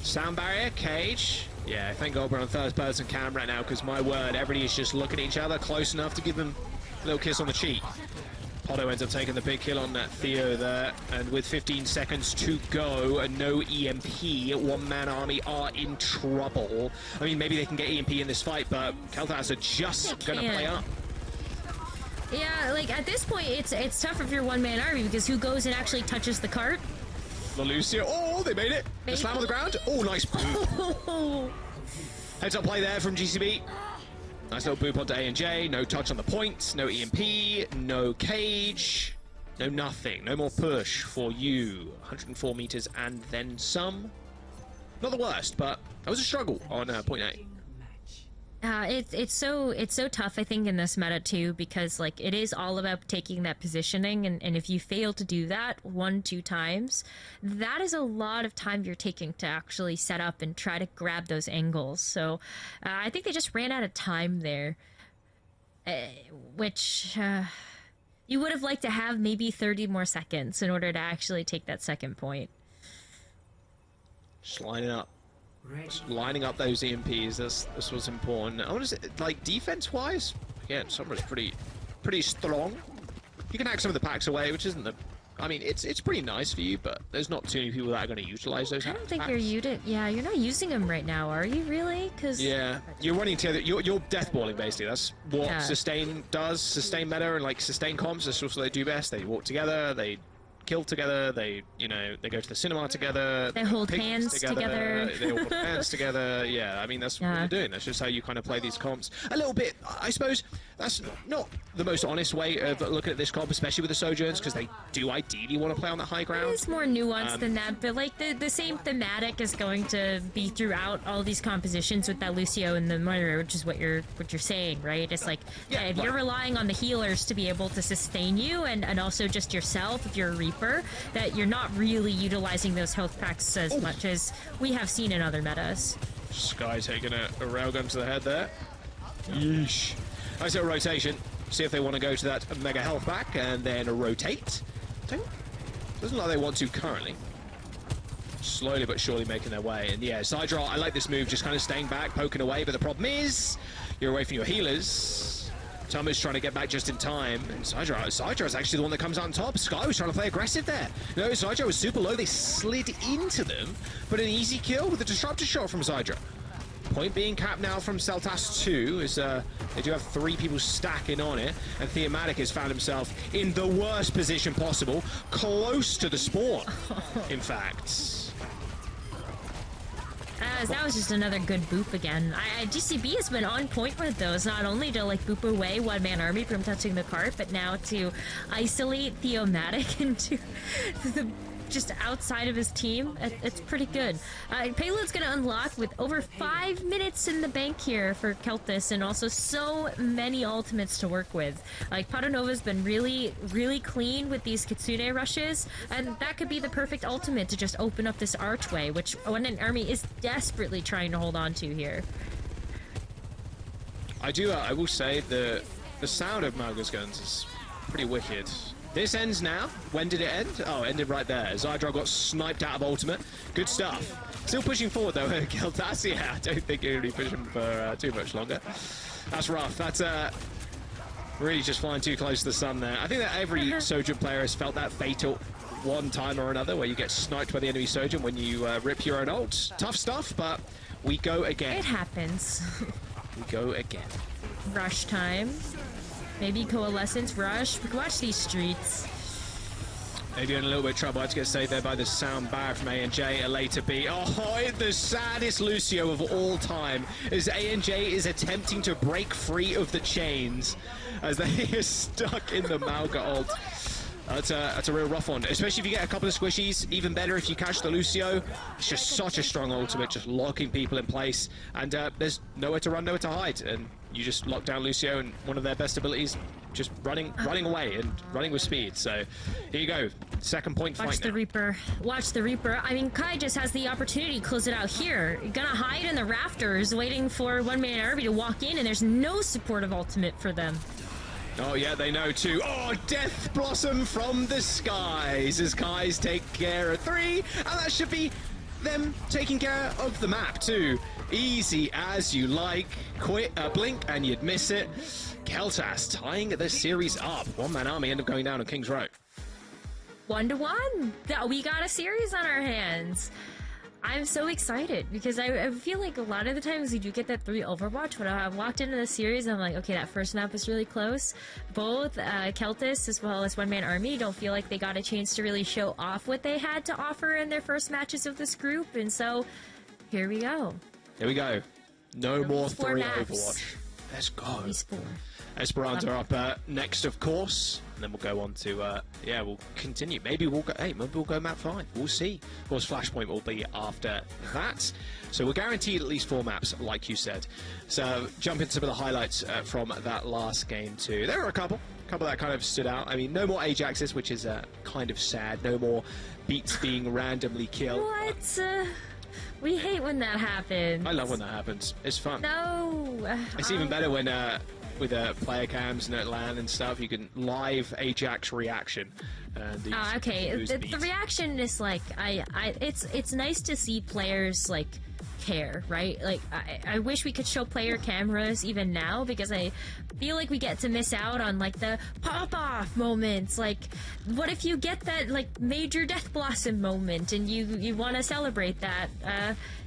Sound barrier, cage. Yeah, thank God we're on third-person cam right now, because my word, everybody is just looking at each other close enough to give them a little kiss on the cheek. Podo ends up taking the big kill on that Theo there, and with 15 seconds to go and no EMP, one-man army are in trouble. I mean, maybe they can get EMP in this fight, but Celtas are just going to play up. Yeah, like, at this point, it's tough if you're one-man army, because who goes and actually touches the cart? Lucio, oh, they made it. The slam on the ground. Oh, nice boop. Heads up play there from GCB. Nice little boop onto A&J. No touch on the point. No EMP. No cage. No nothing. No more push for you. 104 meters and then some. Not the worst, but that was a struggle on point A. It's so tough, I think, in this meta too, because like it is all about taking that positioning, and if you fail to do that 1-2 times, that is a lot of time you're taking to actually set up and try to grab those angles. So I think they just ran out of time there, which you would have liked to have maybe 30 more seconds in order to actually take that second point. Just lining up. Lining up those EMPs, this was important. I want to say, like, defense-wise, again, Sombra's pretty strong. You can hack some of the packs away, which isn't the... I mean, it's pretty nice for you, but there's not too many people that are going to utilize those. I don't think you're not using them right now, are you really? Because yeah, you're running together. You're deathballing basically. That's what sustain does. Sustain meta and like sustain comps. That's also what they do best. They walk together. They kill together, they go to the cinema together, they hold hands together. They all hold hands together. Yeah, I mean, that's what you're doing. That's just how you kind of play these comps. A little bit, I suppose, that's not the most honest way of looking at this comp, especially with the Sojourns, because they do ideally want to play on the high ground. It's more nuanced than that, but like the same thematic is going to be throughout all these compositions with that Lucio and the Moira, which is what you're saying, right? It's like, if you're relying on the healers to be able to sustain you, and also just yourself, if you're a Reaper, that you're not really utilizing those health packs as much as we have seen in other metas. Sky taking a railgun to the head there. Yeesh. Nice little rotation. See if they want to go to that mega health pack and then rotate. Doesn't look like they want to currently. Slowly but surely making their way. And yeah, Sidra, I like this move, just kind of staying back, poking away, but the problem is you're away from your healers. Thomas trying to get back just in time, and Sidra is actually the one that comes out on top. Sky was trying to play aggressive there. No, Sidra was super low. They slid into them, but an easy kill with a disruptor shot from Sidra. Point being capped now from Celtas 2, as they do have 3 people stacking on it, and Thematic has found himself in the worst position possible, close to the spawn, in fact. That was just another good boop again. GCB has been on point with those, not only to like boop away one-man army from touching the cart, but now to isolate Theomatic into just outside of his team. It's pretty good. Payload's going to unlock with over 5 minutes in the bank here for Celtas, and also so many ultimates to work with. Like, Padonova's been really, really clean with these Kitsune rushes, and that could be the perfect ultimate to just open up this archway, which an army is desperately trying to hold on to here. I will say the sound of Malga's guns is pretty wicked. This ends now. When did it end? Oh, it ended right there. Zydra got sniped out of ultimate. Good stuff. Still pushing forward though. Celtas, yeah, I don't think you're going to be pushing for too much longer. That's rough. That's really just flying too close to the sun there. I think that every Sojourn player has felt that fatal one time or another, where you get sniped by the enemy Sojourn when you rip your own ult. Tough stuff, but we go again. It happens. We go again. Rush time. Maybe Coalescence rush. We can watch these streets. Maybe in a little bit of trouble. I had to get saved there by the sound bar from A&J. A later B. Oh, the saddest Lucio of all time, as A&J is attempting to break free of the chains as they are stuck in the Malga ult. That's a real rough one, especially if you get a couple of squishies. Even better if you catch the Lucio. It's just such a strong ultimate, just locking people in place, and there's nowhere to run, nowhere to hide, and you just lock down Lucio, and one of their best abilities, just running away and running with speed. So here you go, second point fight. Watch the Reaper. Watch the Reaper. I mean, Kai just has the opportunity to close it out here. Gonna hide in the rafters, waiting for one man Arby to walk in, and there's no supportive ultimate for them. Oh yeah, they know too. Oh, Death Blossom from the skies as Kai's take care of 3, and that should be them taking care of the map too. Easy as you like. Blink and you'd miss it. Celtas tying the series up. One-man army end up going down on King's Row. 1-1. We got a series on our hands. I'm so excited because I feel like a lot of the times we do get that 3 Overwatch. When I walked into the series, I'm like, okay, that first map was really close. Both Celtas as well as One Man Army don't feel like they got a chance to really show off what they had to offer in their first matches of this group. And so here we go. Here we go. No more 3 maps. Overwatch. Let's go. These 4. Esperanza up next, of course, and then we'll go on to we'll continue. Maybe we'll go map 5. We'll see. Of course, Flashpoint will be after that. So we're guaranteed at least 4 maps, like you said. So jump into some of the highlights from that last game too. There were a couple that kind of stood out. I mean, no more Ajaxes, which is kind of sad. No more beats being randomly killed. What? We hate when that happens. I love when that happens. It's fun. No. It's even better when with player cams and at LAN and stuff, you can live Ajax reaction. And okay, the reaction is like it's nice to see players like care, right? Like I wish we could show player cameras even now because I feel like we get to miss out on like the pop-off moments. Like, what if you get that like major Death Blossom moment and you want to celebrate that?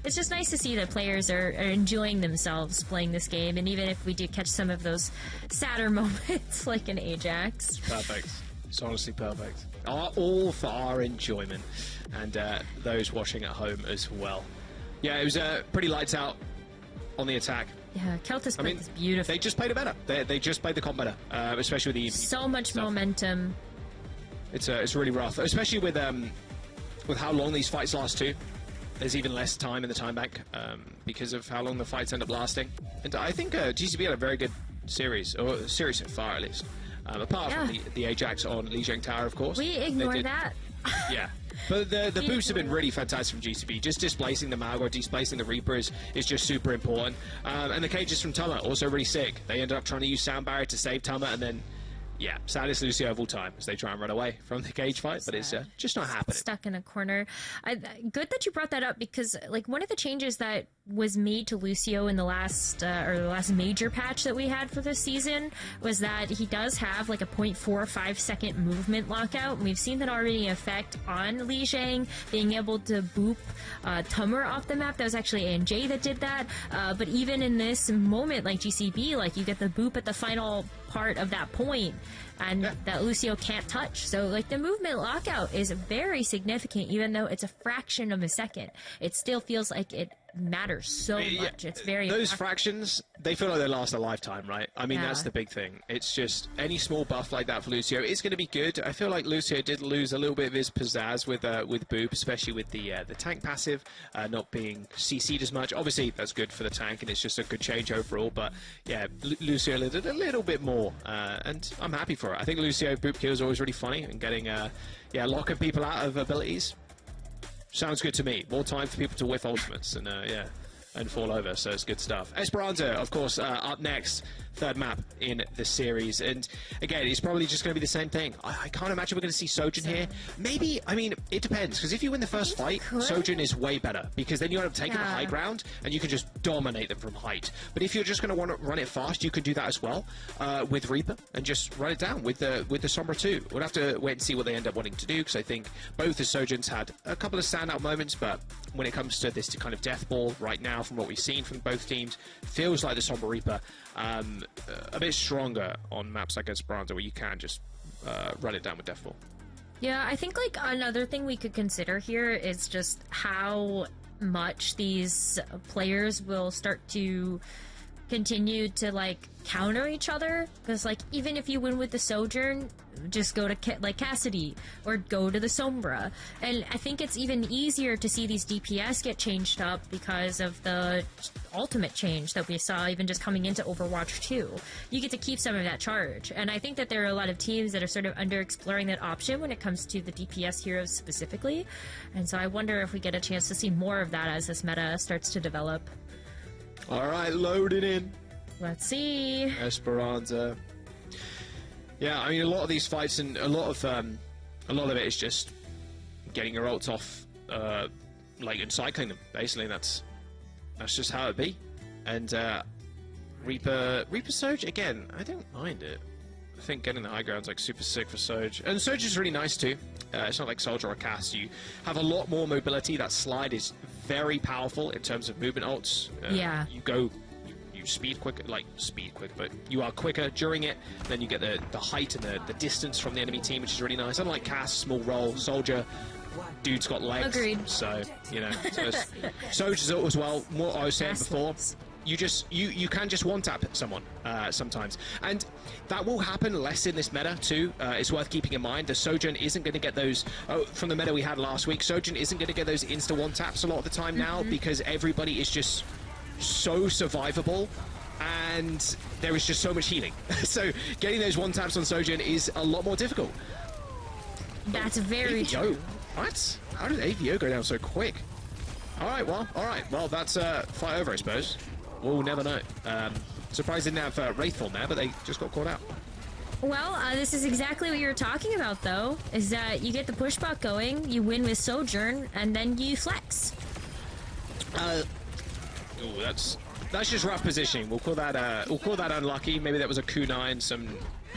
It's just nice to see that players are enjoying themselves playing this game, and even if we do catch some of those sadder moments like in Ajax. Perfect. It's honestly perfect. All for our enjoyment, and those watching at home as well. Yeah, it was pretty lights out on the attack. Yeah, Celtas played this beautiful. They just played it better. They just played the comp better, especially with the so much stuff. Momentum. It's really rough, especially with how long these fights last too. There's even less time in the time bank because of how long the fights end up lasting. And I think GCB had a very good series, or series so far at least. Apart from the Ajax on Lijiang Tower, of course. We ignore that. Yeah. But the boosts have been really fantastic from GCB. Just displacing the Mag or displacing the Reaper is just super important. And the cages from Tama, also really sick. They ended up trying to use Sound Barrier to save Tama, and then, yeah, saddest Lucio of all time as they try and run away from the cage fight, but it's just not happening. Stuck in a corner. Good that you brought that up because, like, one of the changes that was made to Lucio in the last major patch that we had for this season was that he does have like a 0.45 second movement lockout, and we've seen that already affect on Lijiang being able to boop Tummer off the map. That was actually ANJ that did that, but even in this moment, like GCB, like you get the boop at the final part of that point, and that Lucio can't touch. So like the movement lockout is very significant, even though it's a fraction of a second. It still feels like it matters so much. It's very those fractions, they feel like they last a lifetime, right? I mean, that's the big thing. It's just any small buff like that for Lucio is going to be good. I feel like Lucio did lose a little bit of his pizzazz with Boop, especially with the tank passive not being CC'd as much. Obviously that's good for the tank and it's just a good change overall, but yeah, Lucio did a little bit more and I'm happy for it. I think Lucio Boop kill is always really funny, and getting locking people out of abilities sounds good to me. More time for people to whiff ultimates and fall over, so it's good stuff. Esperanza, of course, up next, third map in the series, and again, it's probably just going to be the same thing. I can't imagine we're going to see Sojin here. Maybe, I mean, it depends, because if you win the first fight, Sojin is way better, because then you end up taking the high ground, and you can just dominate them from height. But if you're just going to want to run it fast, you can do that as well, with Reaper, and just run it down with the Sombra too. We'll have to wait and see what they end up wanting to do, because I think both the Sojins had a couple of standout moments, but when it comes to this kind of death ball right now, from what we've seen from both teams, feels like the Sombra Reaper a bit stronger on maps like Esperanza, where you can just run it down with death ball. Yeah, I think like another thing we could consider here is just how much these players will start to continue to like counter each other, because like even if you win with the Sojourn, just go to like Cassidy or go to the Sombra, and I think it's even easier to see these DPS get changed up because of the ultimate change that we saw even just coming into Overwatch 2. You get to keep some of that charge, and I think that there are a lot of teams that are sort of underexploring that option when it comes to the DPS heroes specifically, and so I wonder if we get a chance to see more of that as this meta starts to develop. All right, loading in. Let's see. Esperanza. Yeah, I mean, a lot of these fights and a lot of it is just getting your ults off, like and cycling them. Basically, that's just how it be. And Reaper Soj again. I don't mind it. I think getting the high ground's like super sick for Soj, and Soj is really nice too. It's not like Soldier or Cass. You have a lot more mobility. That slide is very powerful in terms of movement ults. Yeah. You speed quicker, but you are quicker during it. Then you get the height and the distance from the enemy team, which is really nice. Unlike Cass, small roll, Soldier, dude's got legs. Agreed. So, you know, Soldier's as well. What I was saying before, you can just one-tap someone sometimes. And that will happen less in this meta too. It's worth keeping in mind. The Sojourn isn't going to get those, from the meta we had last week, Sojourn isn't going to get those insta one-taps a lot of the time now, because everybody is just so survivable, and there is just so much healing. So getting those one-taps on Sojourn is a lot more difficult. That's very AVO. true. What? How did AVO go down so quick? Alright, well, that's fight over, I suppose. We'll never know. Surprised didn't have Wraithfall there, but they just got caught out. Well, this is exactly what you were talking about, though, is that you get the pushback going, you win with Sojourn, and then you flex. Ooh, that's just rough positioning. We'll call that unlucky. Maybe that was a kunai and some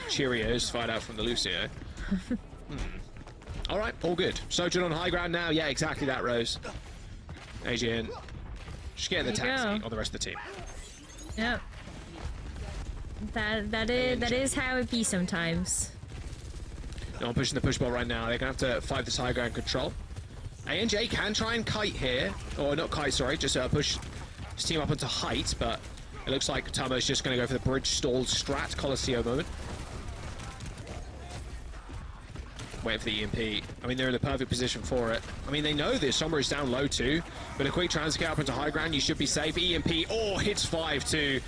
Cheerios fired out from the Lucio. All right, all good. Sojourn on high ground now. Yeah, exactly that, Rose. Adrian, just getting the taxi on the rest of the team. Yep. That is how it be sometimes. No, I'm pushing the push ball right now. They're gonna have to fight this high ground control. ANJ can try and kite here, or not kite, sorry, just push his team up onto height, but it looks like Tamo's just going to go for the bridge stall strat Colosseo moment. Waiting for the EMP. I mean, they're in the perfect position for it. I mean, they know this. Sombra is down low too, but a quick transfer up into high ground, you should be safe. EMP, hits 5-2.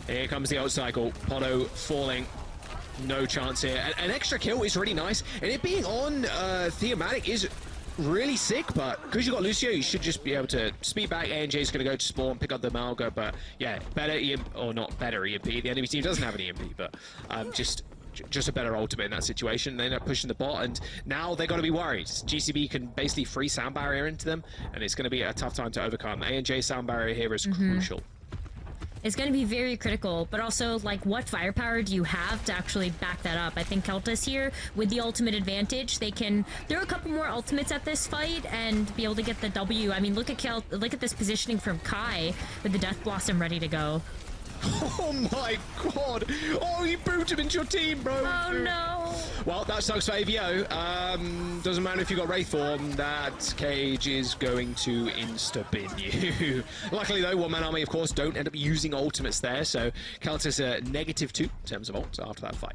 Here comes the ult cycle. Poto falling. No chance here. An extra kill is really nice, and it being on Theomatic is really sick, but because you got Lucio, you should just be able to speed back. ANJ is going to go to spawn, pick up the Malga, but yeah, better EMP, or not better EMP. The enemy team doesn't have an EMP, but just a better ultimate in that situation. They end up pushing the bot, and now they're going to be worried. GCB can basically free sound barrier into them, and it's going to be a tough time to overcome. ANJ sound barrier here is crucial. It's going to be very critical, but also, like, what firepower do you have to actually back that up? I think Celtas here, with the ultimate advantage, they can throw a couple more ultimates at this fight and be able to get the W. I mean, look at this positioning from Kai with the Death Blossom ready to go. Oh my god! Oh, you booted him into your team, bro! Oh no! Well, that sucks for AVO. Doesn't matter if you got Wraith form, that cage is going to insta-bin you. Luckily though, one-man army of course don't end up using ultimates there, so Celtas are -2 in terms of ults after that fight.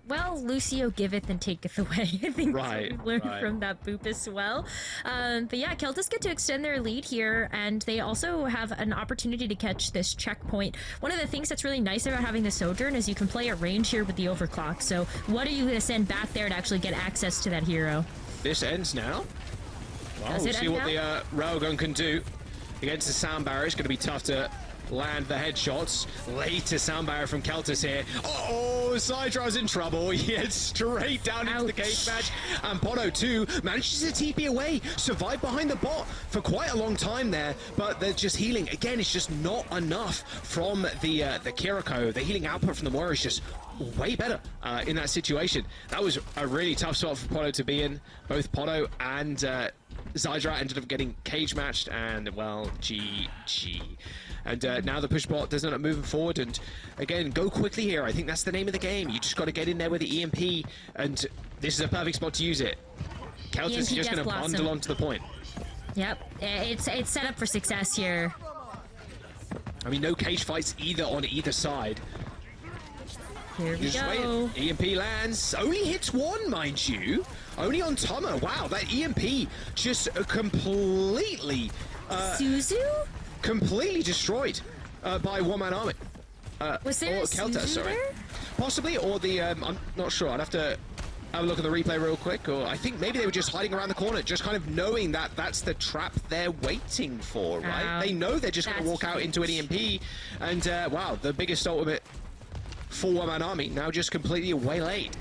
Well, Lucio giveth and taketh away. I think right, we learned from that boop as well. But yeah, Celtas get to extend their lead here, and they also have an opportunity to catch this checkpoint. One of the things that's really nice about having the Sojourn is you can play at range here with the overclock. So what are you going to send back there to actually get access to that hero? This ends now. Well, Does we'll it see end what now? the railgun can do against the sound barrier. It's going to be tough to land the headshots. Later sound barrier from Celtas here. Oh, Sydra's in trouble. He heads straight down into the cage match. And Poto too manages to TP away. Survived behind the bot for quite a long time there, but they're just healing. Again, it's just not enough from the Kiriko. The healing output from the Warrior is just way better in that situation. That was a really tough spot for Poto to be in. Both Poto and Zydra ended up getting cage matched, and well, GG. And now the push bot doesn't end up moving forward, and again, go quickly here. I think that's the name of the game. You just got to get in there with the EMP, and this is a perfect spot to use it. Celtas is just going to bundle onto the point. Yep, it's set up for success here. I mean, no cage fights either on either side. Here we Just go. wait. EMP lands. Only hits one, mind you. Only on Toma. Wow, that EMP just completely... Suzu? completely destroyed by one-man army. Was there or a Celtas, Suzu sorry. there? Possibly, or the... I'm not sure. I'd have to have a look at the replay real quick. Or I think maybe they were just hiding around the corner, just kind of knowing that that's the trap they're waiting for, right? They know they're just going to walk out into an EMP. And, wow, the biggest ultimate for one-man army now just completely waylaid.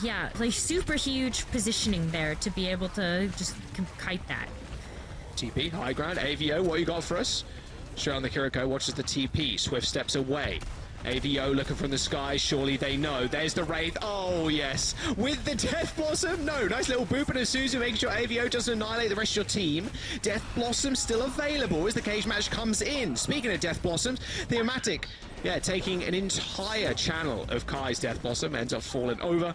Yeah, like super huge positioning there to be able to just kite that. TP, high ground, AVO, what you got for us? Straight on the Kiriko, watches the TP, Swift steps away. AVO looking from the sky, surely they know. There's the Wraith, oh yes, with the Death Blossom, no, nice little boop and a Suzu, making sure AVO doesn't annihilate the rest of your team. Death Blossom still available as the cage match comes in. Speaking of Death Blossoms, Theomatic, yeah, taking an entire channel of Kai's Death Blossom, ends up falling over.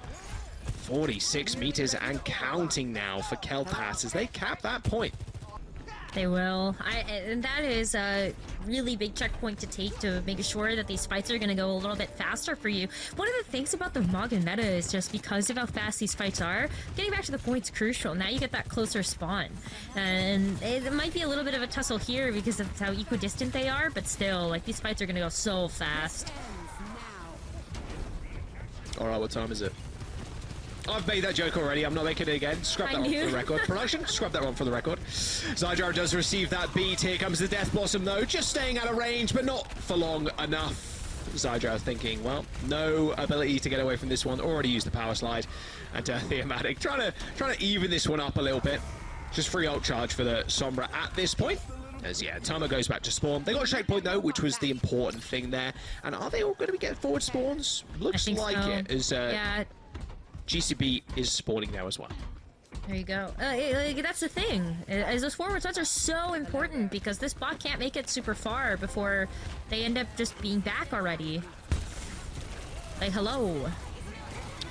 46 meters and counting now for Celtas as they cap that point. They will. And that is a really big checkpoint to take to make sure that these fights are going to go a little bit faster for you. One of the things about the Magen meta is just because of how fast these fights are, getting back to the point's crucial. Now you get that closer spawn. And it might be a little bit of a tussle here because of how equidistant they are, but still, like, these fights are going to go so fast. Alright, what time is it? I've made that joke already. I'm not making it again. Scrap that one for the record. Production, scrap that one for the record. Zydra does receive that beat. Here comes the Death Blossom, though. Just staying out of range, but not for long enough. Zydra thinking, well, no ability to get away from this one. Already used the power slide. And Theomatic trying to even this one up a little bit. Just free ult charge for the Sombra at this point. As, yeah, Tama goes back to spawn. They got a checkpoint, though, which was the important thing there. And are they all going to be getting forward spawns? Looks like so. It. As, yeah. GCB is spawning now as well. There you go. That's the thing. As those forward spots are so important because this bot can't make it super far before they end up just being back already. Like, hello.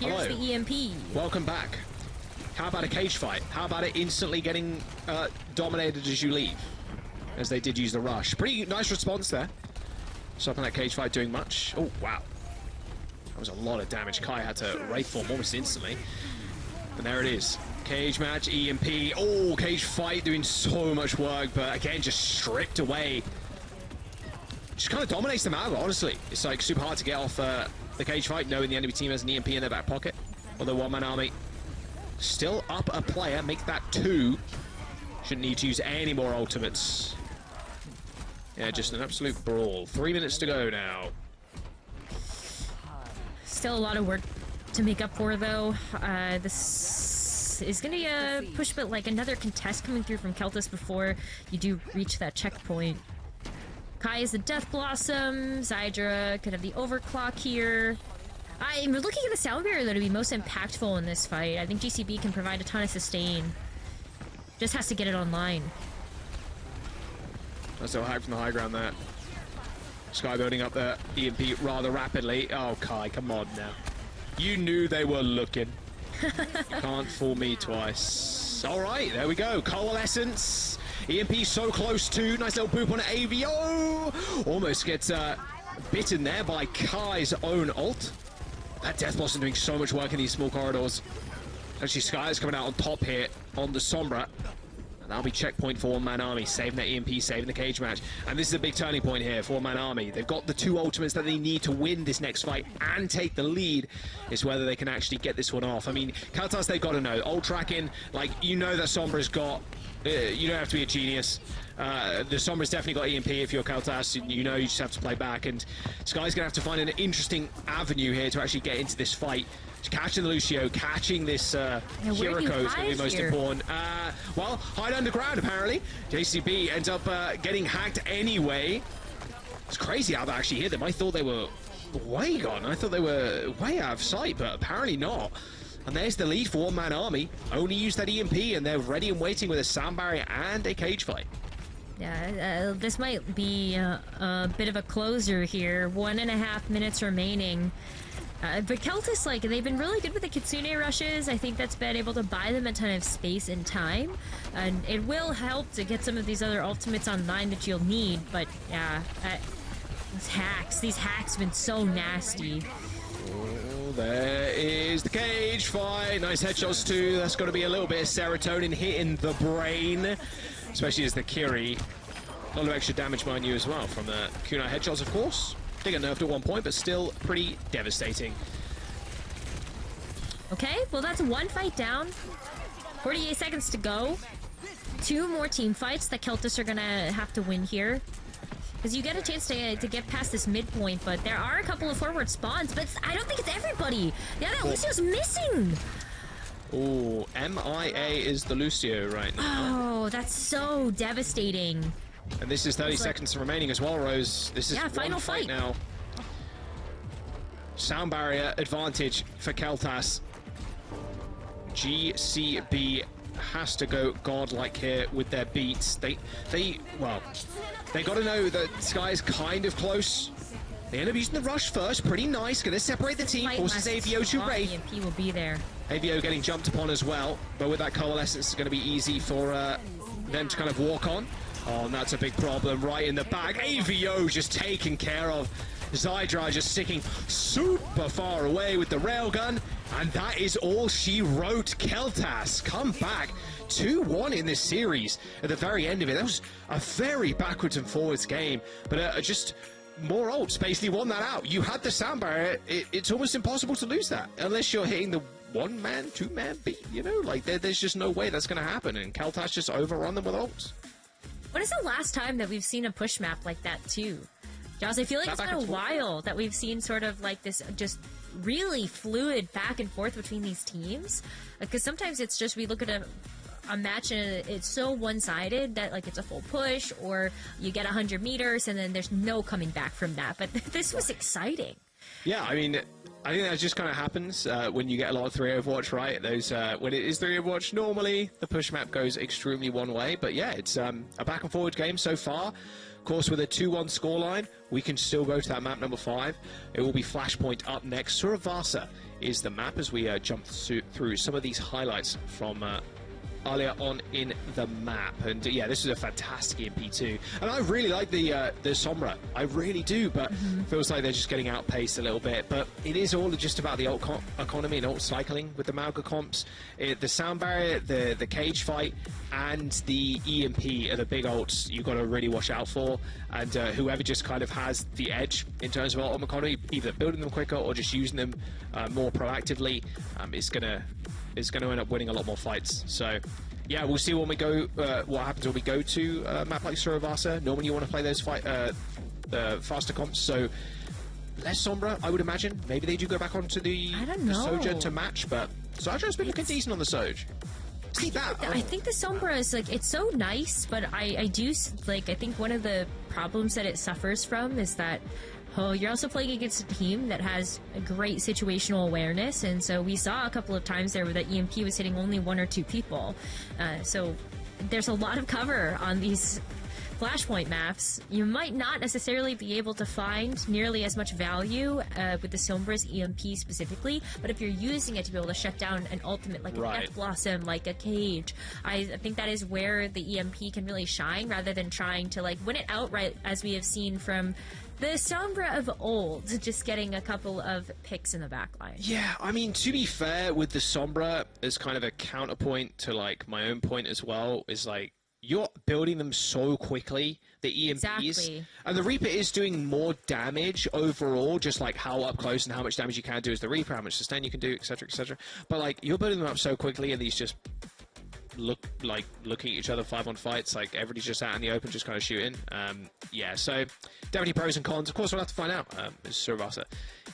Here's the EMP. Welcome back. How about a cage fight? How about it instantly getting dominated as you leave? As they did use the rush. Pretty nice response there. Stopping that cage fight doing much. Oh, wow. That was a lot of damage. Kai had to Wraith form almost instantly. And there it is. Cage match, EMP. Oh, cage fight doing so much work, but again, just stripped away. Just kind of dominates the map, honestly. It's like super hard to get off the cage fight, knowing the enemy team has an EMP in their back pocket. Although one-man army still up a player, make that 2. Shouldn't need to use any more ultimates. Yeah, just an absolute brawl. 3 minutes to go now. Still a lot of work to make up for, though. This is going to be a push, but like another contest coming through from Celtas before you do reach that checkpoint. Kai is the Death Blossom. Zydra could have the Overclock here. I'm looking at the sound barrier that would be most impactful in this fight. I think GCB can provide a ton of sustain. Just has to get it online. That's so hype from the high ground there. Sky building up the EMP rather rapidly. Oh, Kai, come on now. You knew they were looking. Can't fool me twice. All right, there we go. Coalescence. EMP so close to. Nice little boop on AVO. Almost gets bitten there by Kai's own ult. That Death Blossom doing so much work in these small corridors. Actually, Sky is coming out on top here on the Sombra. And that'll be checkpoint for one-man army, saving that EMP, saving the cage match. And this is a big turning point here for one-man army. They've got the 2 ultimates that they need to win this next fight and take the lead. It's whether they can actually get this one off. I mean, Celtas, they've got to know. Ult tracking, like, you know that Sombra's got... you don't have to be a genius. The Sombra's definitely got EMP if you're Celtas. You know you just have to play back. And Sky's going to have to find an interesting avenue here to actually get into this fight. Catching the Lucio, catching this Kiriko is going to be most important. Well, hide underground, apparently. JCB ends up getting hacked anyway. It's crazy how that actually hit them. I thought they were way gone. I thought they were way out of sight, but apparently not. And there's the lead for one-man army. Only use that EMP, and they're ready and waiting with a sound barrier and a cage fight. Yeah, this might be a bit of a closer here. 1.5 minutes remaining. But Celtas, like, they've been really good with the Kitsune rushes. I think that's been able to buy them a ton of space and time. And it will help to get some of these other ultimates online that you'll need. But, yeah, These hacks have been so nasty. Oh, there is the cage fight. Nice headshots too. That's got to be a little bit of serotonin hitting the brain, especially as the Kiri. A lot of extra damage, mind you, as well from the kunai headshots, of course. They got nerfed at one point, but still pretty devastating. Okay, well that's one fight down. 48 seconds to go. 2 more team fights that Celtas are gonna have to win here. Because you get a chance to get past this midpoint, but there are a couple of forward spawns, but I don't think it's everybody. Yeah, that Lucio's missing. Oh, MIA is the Lucio right now. Oh, that's so devastating. And this is 30 seconds remaining as well, Rose. This is final fight now. Sound barrier advantage for Celtas. GCB has to go godlike here with their beats. They got to know that Sky is kind of close. They end up using the rush first. Pretty nice. Going to separate the team. Forces AVO to Wraith. EMP will be there. AVO getting jumped upon as well. But with that coalescence, it's going to be easy for them to kind of walk on. Oh, and that's a big problem right in the back. AVO just taken care of. Zydra just sticking super far away with the railgun. And that is all she wrote. Celtas come back 2-1 in this series at the very end of it. That was a very backwards and forwards game. But just more ults basically won that out. You had the sound barrier. It's almost impossible to lose that unless you're hitting the one-man, two-man beat. You know, like there's just no way that's going to happen. And Celtas just overrun them with ults. When is the last time that we've seen a push map like that too? Jaws, I feel like it's been a while that we've seen sort of like this just really fluid back and forth between these teams. Because sometimes it's just we look at a match and it's so one-sided that like it's a full push or you get 100 meters and then there's no coming back from that. But this was exciting. Yeah, I mean, I think that just kind of happens when you get a lot of 3 Overwatch, right? Those when it is 3 Overwatch, normally the push map goes extremely one way. But yeah, it's a back and forward game so far. Of course, with a 2-1 scoreline, we can still go to that map number 5. It will be Flashpoint up next. Suravasa is the map as we jump through some of these highlights from earlier on in the map. And yeah, this is a fantastic EMP too. And I really like the Sombra. I really do, but feels like they're just getting outpaced a little bit. But it is all just about the ult economy and ult cycling with the Mauga comps. The sound barrier, the cage fight, and the EMP are the big ults you've got to really watch out for. And whoever just kind of has the edge in terms of ult economy, either building them quicker or just using them more proactively, is going to end up winning a lot more fights. So yeah, we'll see when we go what happens when we go to a map like Suravasa. Normally you want to play those faster comps, so less Sombra, I would imagine. Maybe they do go back onto the Soja to match, but Zadra's been looking decent on the Soj. I think the Sombra is like, it's so nice, but I think one of the problems that it suffers from is that you're also playing against a team that has a great situational awareness, and so we saw a couple of times there that EMP was hitting only 1 or 2 people. So there's a lot of cover on these Flashpoint maps. You might not necessarily be able to find nearly as much value with the Sombra's EMP specifically, but if you're using it to be able to shut down an ultimate like a Death Blossom, like a Cage, I think that is where the EMP can really shine rather than trying to like win it outright, as we have seen from the Sombra of old, just getting a couple of picks in the backline. Yeah, I mean, to be fair, with the Sombra, as kind of a counterpoint to like my own point as well, is like you're building them so quickly, the EMPs. Exactly. And the Reaper is doing more damage overall, just like how up close and how much damage you can do as the Reaper, how much sustain you can do, etc., etc. But like you're building them up so quickly, and these just looking at each other 5-on fights, like everybody's just out in the open just kind of shooting. Yeah, so definitely pros and cons. Of course, we'll have to find out. Suravasa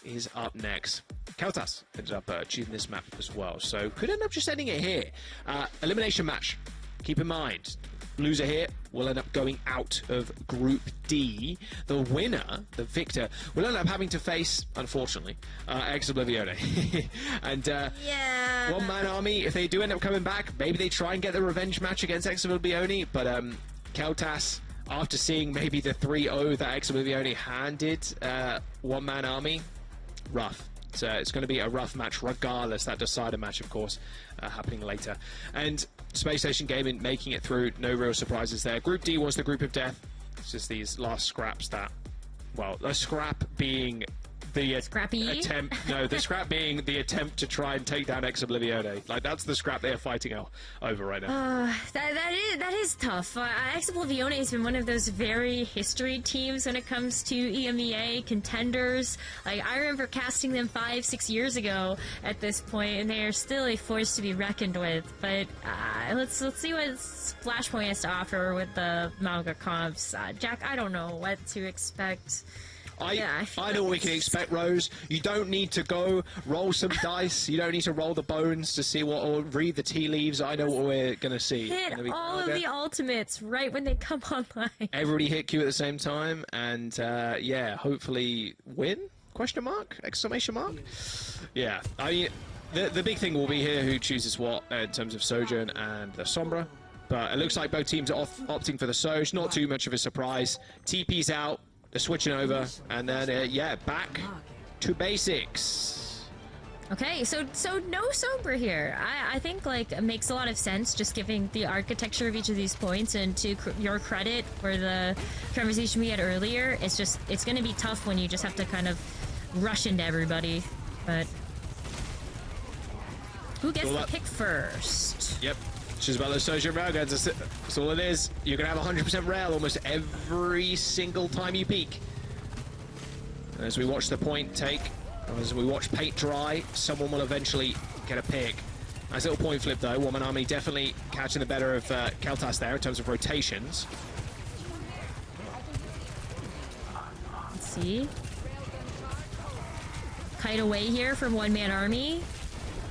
is up next. Celtas ended up choosing this map as well, so could end up just ending it here. Elimination match. Keep in mind, loser here will end up going out of Group D. The winner, the victor, will end up having to face, unfortunately, Ex-Oblivione. And one-man army, if they do end up coming back, maybe they try and get the revenge match against Ex-Oblivione, but Celtas, after seeing maybe the 3-0 that Ex-Oblivione handed one-man army, rough. So it's going to be a rough match regardless. That decider match, of course, happening later. And Space Station Gaming making it through. No real surprises there. Group D was the group of death. It's just these last scraps that well, a scrap being the Scrappy? attempt. No, the scrap being the attempt to try and take down Ex Oblivione. Like that's the scrap they are fighting over right now. That is tough. Ex Oblivione has been one of those very history teams when it comes to EMEA contenders. Like I remember casting them 5-6 years ago at this point, and they are still a force to be reckoned with. But let's see what Flashpoint has to offer with the Malga comps. Jack, I don't know what to expect. I know what we can expect, Rose. You don't need to go roll some dice. You don't need to roll the bones to see what, or read the tea leaves. I know what we're going to see. Hit all of the ultimates right when they come online. Everybody hit Q at the same time, and yeah, hopefully win? Question mark? Exclamation mark? Yeah, I mean, the big thing will be here who chooses what in terms of Sojourn and the Sombra. But it looks like both teams are opting for the Soj. Not too much of a surprise. TP's out. They're switching over, and then, yeah, back to basics. Okay, so no Sombra here. I think, like, it makes a lot of sense, just giving the architecture of each of these points, and to your credit for the conversation we had earlier, it's going to be tough when you just have to kind of rush into everybody, but... Who gets the pick first? Yep. She's about those Sojourn Railguns. That's all it is. You're going to have 100% rail almost every single time you peek. And as we watch the point take, as we watch paint dry, someone will eventually get a pick. Nice little point flip though. Woman Army definitely catching the better of Celtas there in terms of rotations. Let's see. Kite away here from One Man Army.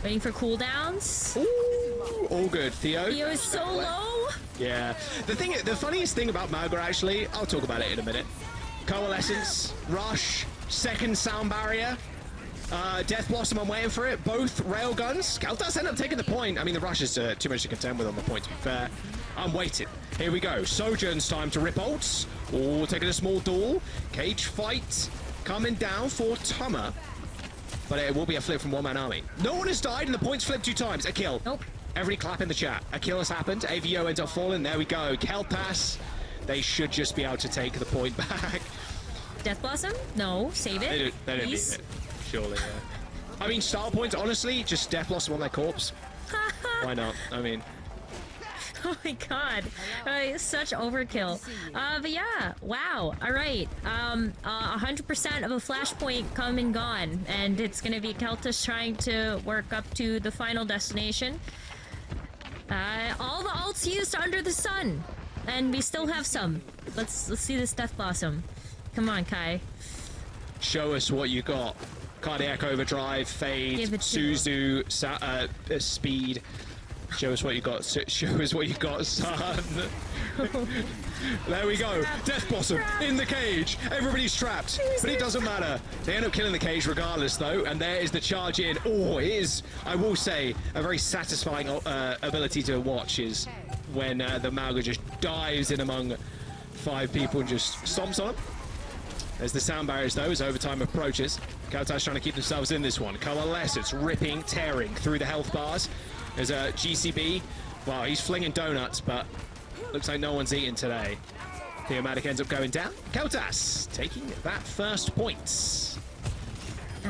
Waiting for cooldowns. Ooh, all good. Theo is so low. Yeah. The funniest thing about Malga, actually, I'll talk about it in a minute. Coalescence, Rush, second sound barrier, Death Blossom, I'm waiting for it. Both railguns. Celtas end up taking the point. I mean, the Rush is too much to contend with on the point, to be fair. I'm waiting. Here we go. Sojourn's time to rip ults. Oh, taking a small duel. Cage fight coming down for Tama. But it will be a flip from One Man Army. No one has died, and the point's flipped 2 times. A kill. Nope. Everybody clap in the chat. A kill has happened. AVO ends up falling. There we go. Celtas. They should just be able to take the point back. Death Blossom? No. Save it. They don't need it. Surely, yeah. I mean, style points, honestly, just Death Blossom on their corpse. Why not? I mean... Oh my god. Such overkill. But yeah, wow. Alright. 100% of a flashpoint come and gone. And it's gonna be Celtas trying to work up to the final destination. All the ults used under the sun. And we still have some. Let's see this Death Blossom. Come on, Kai. Show us what you got. Cardiac Overdrive, Fade, Suzu, Speed. Show us what you got. Show us what you got, son. There we go. Death Blossom in the cage. Everybody's trapped, but it doesn't matter. They end up killing the cage regardless, though. And there is the charge in. Oh, it is, I will say, a very satisfying ability to watch is when the Malga just dives in among 5 people and just stomps on them. There's the sound barriers, though, as overtime approaches. Celtas trying to keep themselves in this one. Coalescence ripping, tearing through the health bars. There's a GCB. Wow, he's flinging donuts, but looks like no one's eating today. Theomatic ends up going down. Celtas taking that first point.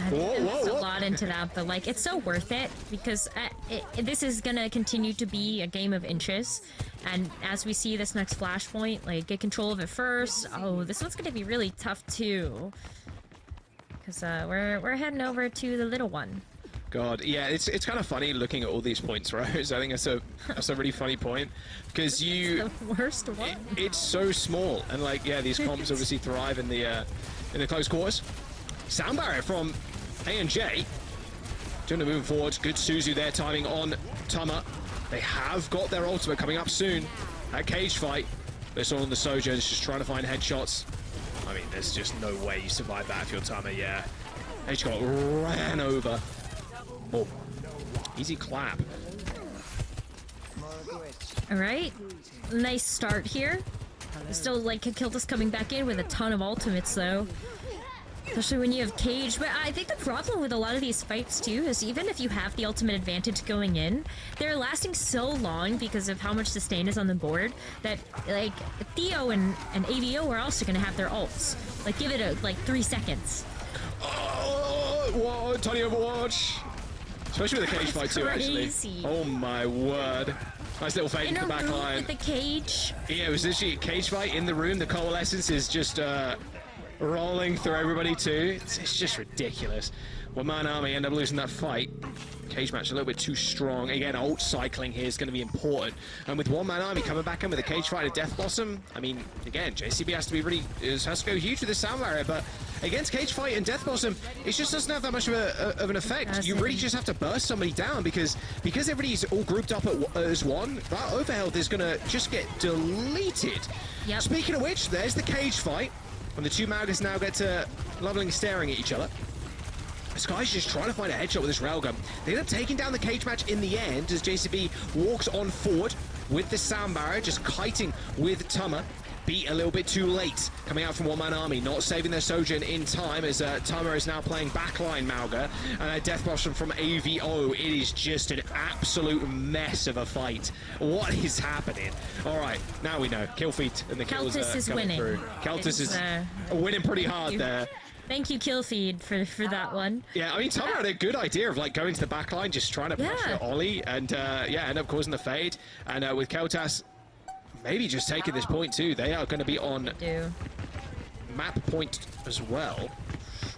There's a lot into that, but like it's so worth it because this is gonna continue to be a game of inches. And as we see this next flashpoint, like get control of it first. Oh, this one's gonna be really tough too, because we're heading over to the little one. God, yeah, it's kind of funny looking at all these points, Rose. I think that's a really funny point because the worst one. It's so small, and like these comps obviously thrive in the close quarters. Sound barrier from A&J. Doing moving forward. Good Suzu there, timing on Tama. They have got their ultimate coming up soon. That cage fight. This on the Sojourns just trying to find headshots. I mean, there's just no way you survive that if you're Tama. Yeah, they just got ran over. Oh, easy clap. All right, nice start here. Still like Kiltus coming back in with a ton of ultimates though. Especially when you have Cage. But I think the problem with a lot of these fights, too, is even if you have the ultimate advantage going in, they're lasting so long because of how much sustain is on the board that, like, Theo and AVO are also going to have their ults. Like, give it, 3 seconds. Oh, what? Tiny Overwatch. Especially with the cage fight, too, actually. Oh, my word. Nice little fade into the back line. With the cage. Yeah, it was literally a cage fight in the room. The coalescence is just, rolling through everybody too. It's just ridiculous. One-man army end up losing that fight. Cage match a little bit too strong. Again, ult cycling here is going to be important. And with one-man army coming back in with a cage fight and Death Blossom, I mean, again, JCB has to be really has to go huge with this sound barrier. But against cage fight and Death Blossom, it just doesn't have that much of an effect. You really just have to burst somebody down because everybody's all grouped up as one. That overhealth is going to just get deleted. Yep. Speaking of which, there's the cage fight. And the two Maugas now get to lovingly staring at each other. Sky's just trying to find a headshot with this railgun. They end up taking down the cage match in the end as JCB walks on forward with the sound barrier, just kiting with Tama. Beat a little bit too late, coming out from one-man army, not saving their Sojourn in time as Tama is now playing backline Mauga, and a Death Blossom from AVO. It is just an absolute mess of a fight. What is happening? All right, now we know. Kill feed and the kills is coming winning. through. Keltis is winning pretty hard there. Thank you, Killfeed, for that one. Yeah, I mean, Tama had a good idea of like going to the back line, just trying to pressure Ollie, and end up causing the fade. And with Keltas maybe just taking this point too, they are going to be on map point as well.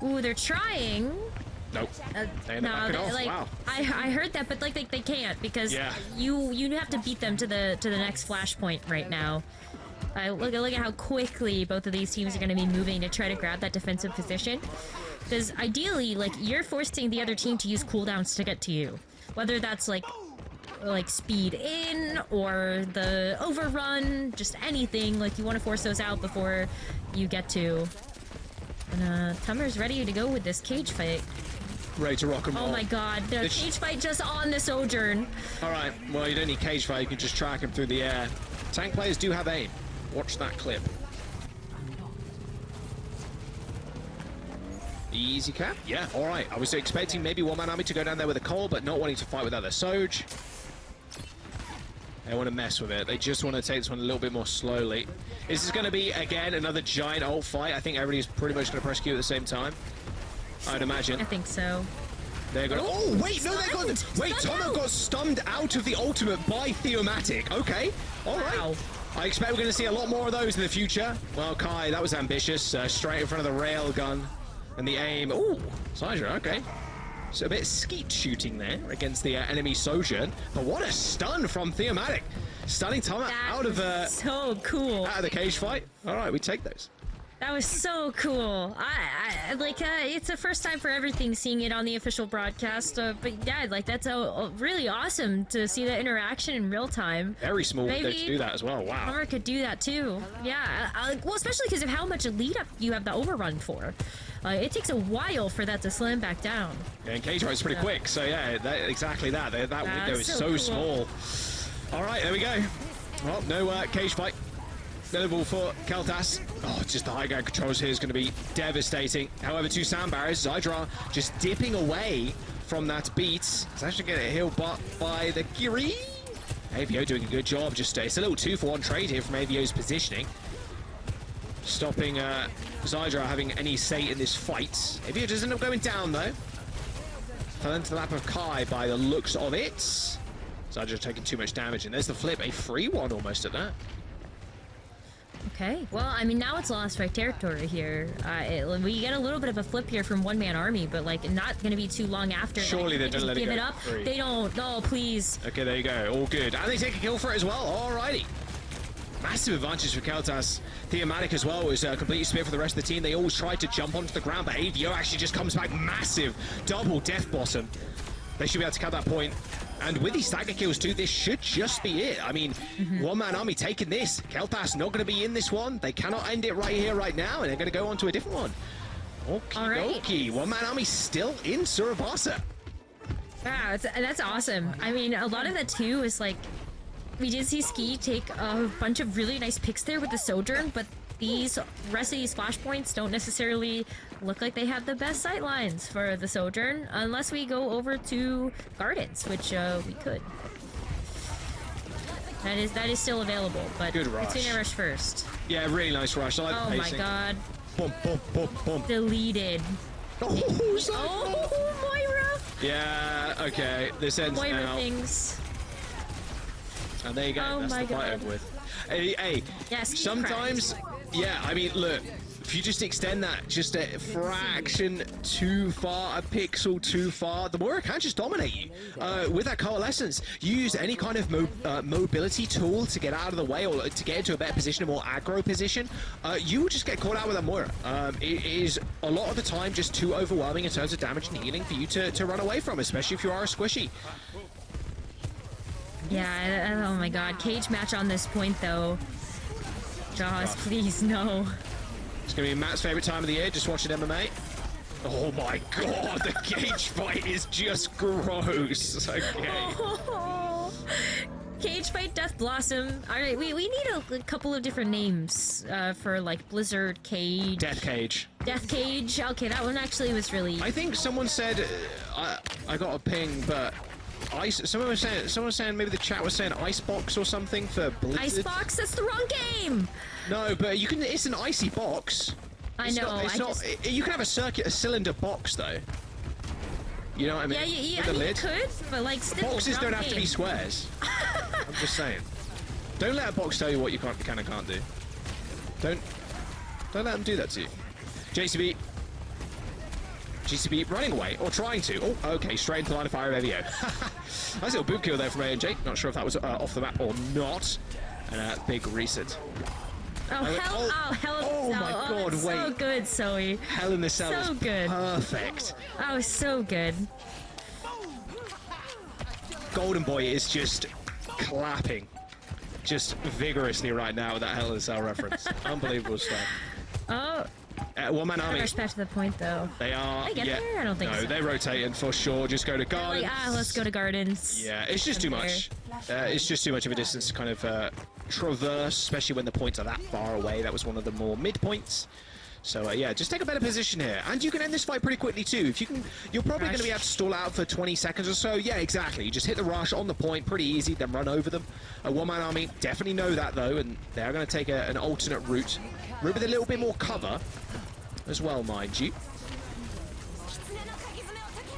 Ooh, they're trying. Nope. They end up backing off. Like, wow. I heard that, but like they can't because you have to beat them to the next flashpoint right now. Look at how quickly both of these teams are going to be moving to try to grab that defensive position. Because ideally, like, you're forcing the other team to use cooldowns to get to you. Whether that's like speed in or the overrun, just anything. Like, you want to force those out before you get to. And Tummer's ready to go with this cage fight. Ready to rock and roll. Oh my god, the cage fight just on the Sojourn. Alright, well, you don't need cage fight, you can just track him through the air. Tank players do have aim. Watch that clip. Easy cap? Yeah, alright. I was expecting maybe one-man army to go down there with a Cole, but not wanting to fight without their Soj. They want to mess with it. They just want to take this one a little bit more slowly. This is going to be, again, another giant ult fight. I think everybody's pretty much going to press Q at the same time. I'd imagine. I think so. They're going to... Oh, wait, no, they got... Wait, Tomo got stunned out of the ultimate by Theomatic. Okay, alright. Wow. I expect we're going to see a lot more of those in the future. Well, Kai, that was ambitious. Straight in front of the rail gun. And the aim... Ooh, Sidra, okay. So a bit skeet shooting there against the enemy Sojourn. But what a stun from Theomatic. Stunning Tama out of... so cool. Out of the cage fight. All right, we take those. That was so cool. I like it's the first time for everything seeing it on the official broadcast. But yeah, like that's really awesome to see that interaction in real time. Very small to do that as well. Wow. Hammer could do that too. Yeah. Well, especially because of how much lead up you have the overrun for. It takes a while for that to slam back down. Yeah, and cage fight is pretty quick. So yeah, exactly that. That window is so small. All right, there we go. Well, no cage fight. Notable for Keltas. Oh, just the high ground controls here is going to be devastating. However, two sound barriers. Zydra just dipping away from that beat. It's actually getting healed by the Kiri. AVO doing a good job. Just it's a little 2-for-1 trade here from AVO's positioning. Stopping Zydra having any say in this fight. AVO does end up going down though. Fell into the lap of Kai by the looks of it. Zydra taking too much damage, and there's the flip. A free one almost at that. Okay, well, I mean, now it's lost right territory here. We get a little bit of a flip here from one-man army, but, like, not going to be too long after. Surely they don't let it go. Give it up. Free. They don't. No, please. Okay, there you go. All good. And they take a kill for it as well. Alrighty. Massive advantage for Keltas. Theomatic as well was completely split for the rest of the team. They always tried to jump onto the ground, but AVO actually just comes back massive. Double Death Blossom. They should be able to cut that point. And with these stagger kills too, this should just be it. I mean, one-man army taking this. Keltas not going to be in this one. They cannot end it right here, right now, and they're going to go on to a different one. Okie dokie. One-man army still in Surabasa. Yeah, that's awesome. I mean, a lot of that too is like, we did see Ski take a bunch of really nice picks there with the Sojourn, but these rest of these flashpoints don't necessarily look like they have the best sight lines for the Sojourn, unless we go over to Gardens, which we could. That is still available, but Good rush. Kitsune rush first. Yeah, really nice rush. I like Oh the my pacing. god. Boom, boom, boom, boom. Deleted. Oh, so Oh, Moira! yeah, okay. This ends Moira now. things. And there you go. Oh That's my the fight God. over with. Hey, Yes, sometimes, yeah, I mean, look, if you just extend that just a fraction too far, a pixel too far, the Moira can just dominate you. With that coalescence, you use any kind of mobility tool to get out of the way or to get into a better position, a more aggro position, you will just get caught out with a Moira. It is a lot of the time just too overwhelming in terms of damage and healing for you to run away from, especially if you are a squishy. Yeah, oh my god. Cage match on this point, though. Jaws, please, no. It's going to be Matt's favorite time of the year, just watching MMA. Oh my god, the cage fight is just gross. Okay. Cage fight, Death Blossom. Alright, we need a couple of different names for, like, Blizzard Cage. Death Cage. Death Cage. Okay, that one actually was really... I think someone said, I got a ping, but someone was saying maybe the chat was saying Icebox or something for Blizzard. Icebox? That's the wrong game! No, but you can. It's an icy box. I It's know, Not, it's I not. just... You can have a cylinder box though. You know what I mean? Yeah, With a you lid. could, but, like, still, Boxes wrong don't have to be game. squares. I'm just saying. Don't let a box tell you what you can and can't do. Don't let them do that to you. JCB running away, or trying to. Oh, okay, straight into the line of fire of Evio. Nice little boot kill there from A&J. Not sure if that was off the map or not. And a big reset. Oh, hell oh my god, that's wait. so good, Zoe. Hell in the Cell So is good. perfect. Oh, so good. Golden Boy is just clapping. Just vigorously right now with that Hell in the Cell reference. Unbelievable stuff. Oh, One-man army. rush back to the point, though. They are. They get yeah, there? I don't think no, so. they're rotating for sure. Just go to Gardens. Like, let's go to Gardens. Yeah, it's just too much. It's just too much of a distance to kind of traverse, especially when the points are that far away. That was one of the more mid points. So yeah, just take a better position here, and you can end this fight pretty quickly too. If you can, you're probably going to be able to stall out for 20 seconds or so. Yeah, exactly. You just hit the rush on the point, pretty easy, then run over them. A one-man army definitely know that though, and they're going to take an alternate route with a little bit more cover as well, mind you.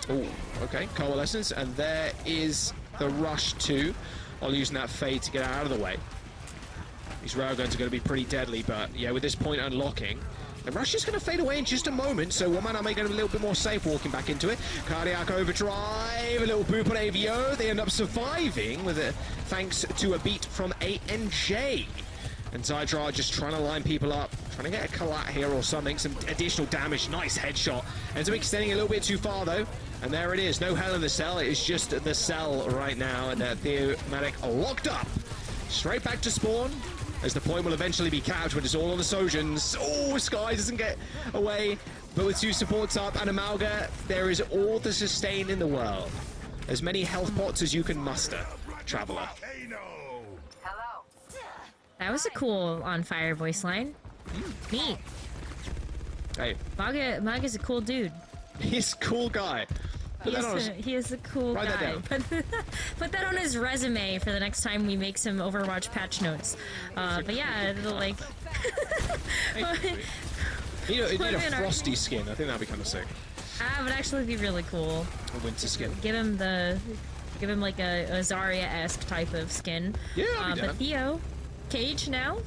Oh, okay, coalescence, and there is the rush too. While using that fade to get out of the way. These railguns are going to be pretty deadly, but yeah, with this point unlocking, the rush is going to fade away in just a moment, so one man are going to be a little bit more safe walking back into it. Cardiac overdrive, a little boop on AVO. They end up surviving with it thanks to a beat from ANJ. And Zydra just trying to line people up, trying to get a collat here or something, some additional damage. Nice headshot. Ends up extending a little bit too far though. And there it is, no Hell in the Cell, it is just the Cell right now, and Theomatic locked up. Straight back to spawn, as the point will eventually be capped when it's all on the Sojans. Oh, Sky doesn't get away, but with two supports up and Amalga, there is all the sustain in the world. As many health pots as you can muster, Traveler. That was a cool on-fire voice line. Neat. Hey, Maga's a cool dude. he's a cool guy. He is a cool Write that guy. down. Put that on his resume for the next time we make some Overwatch patch notes. But yeah, like... You need Put a him in our- frosty skin, I think that'd be kind of sick. would actually be really cool. A winter skin. Give him like a Zarya-esque type of skin. Yeah, I'll be down. But Theo, Cage now?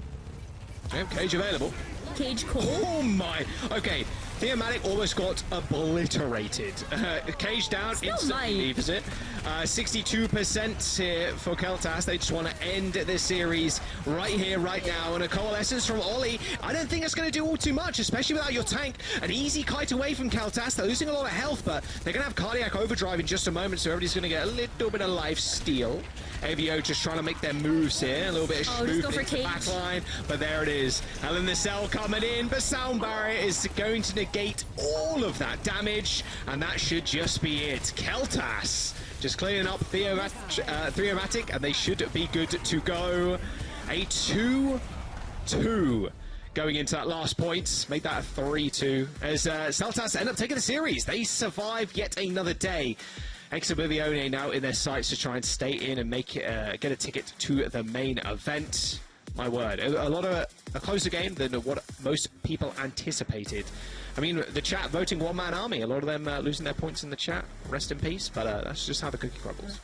Yeah, Cage available. Cage cool. Oh my! Okay, Theomatic almost got obliterated. Cage down, Still instantly might. leaves it. 62% here for Celtas. They just want to end this series right here, right now. And a coalescence from Ollie. I don't think it's going to do all too much, especially without your tank. An easy kite away from Celtas. They're losing a lot of health, but they're going to have cardiac overdrive in just a moment, so everybody's going to get a little bit of life steal. AVO just trying to make their moves here. A little bit of just go smooth for into the Cage. back line, but there it is. Hell in the Cell coming in, but Sound Barrier is going to negate all of that damage, and that should just be it. Celtas just cleaning up Theomatic, and they should be good to go. A 2-2 going into that last point, made that a 3-2, as Celtas end up taking the series. They survive yet another day. Exhibizione now in their sights to try and stay in and make it, get a ticket to the main event. My word, a closer game than what most people anticipated. I mean, the chat voting one-man army, a lot of them losing their points in the chat. Rest in peace, but that's just how the cookie crumbles.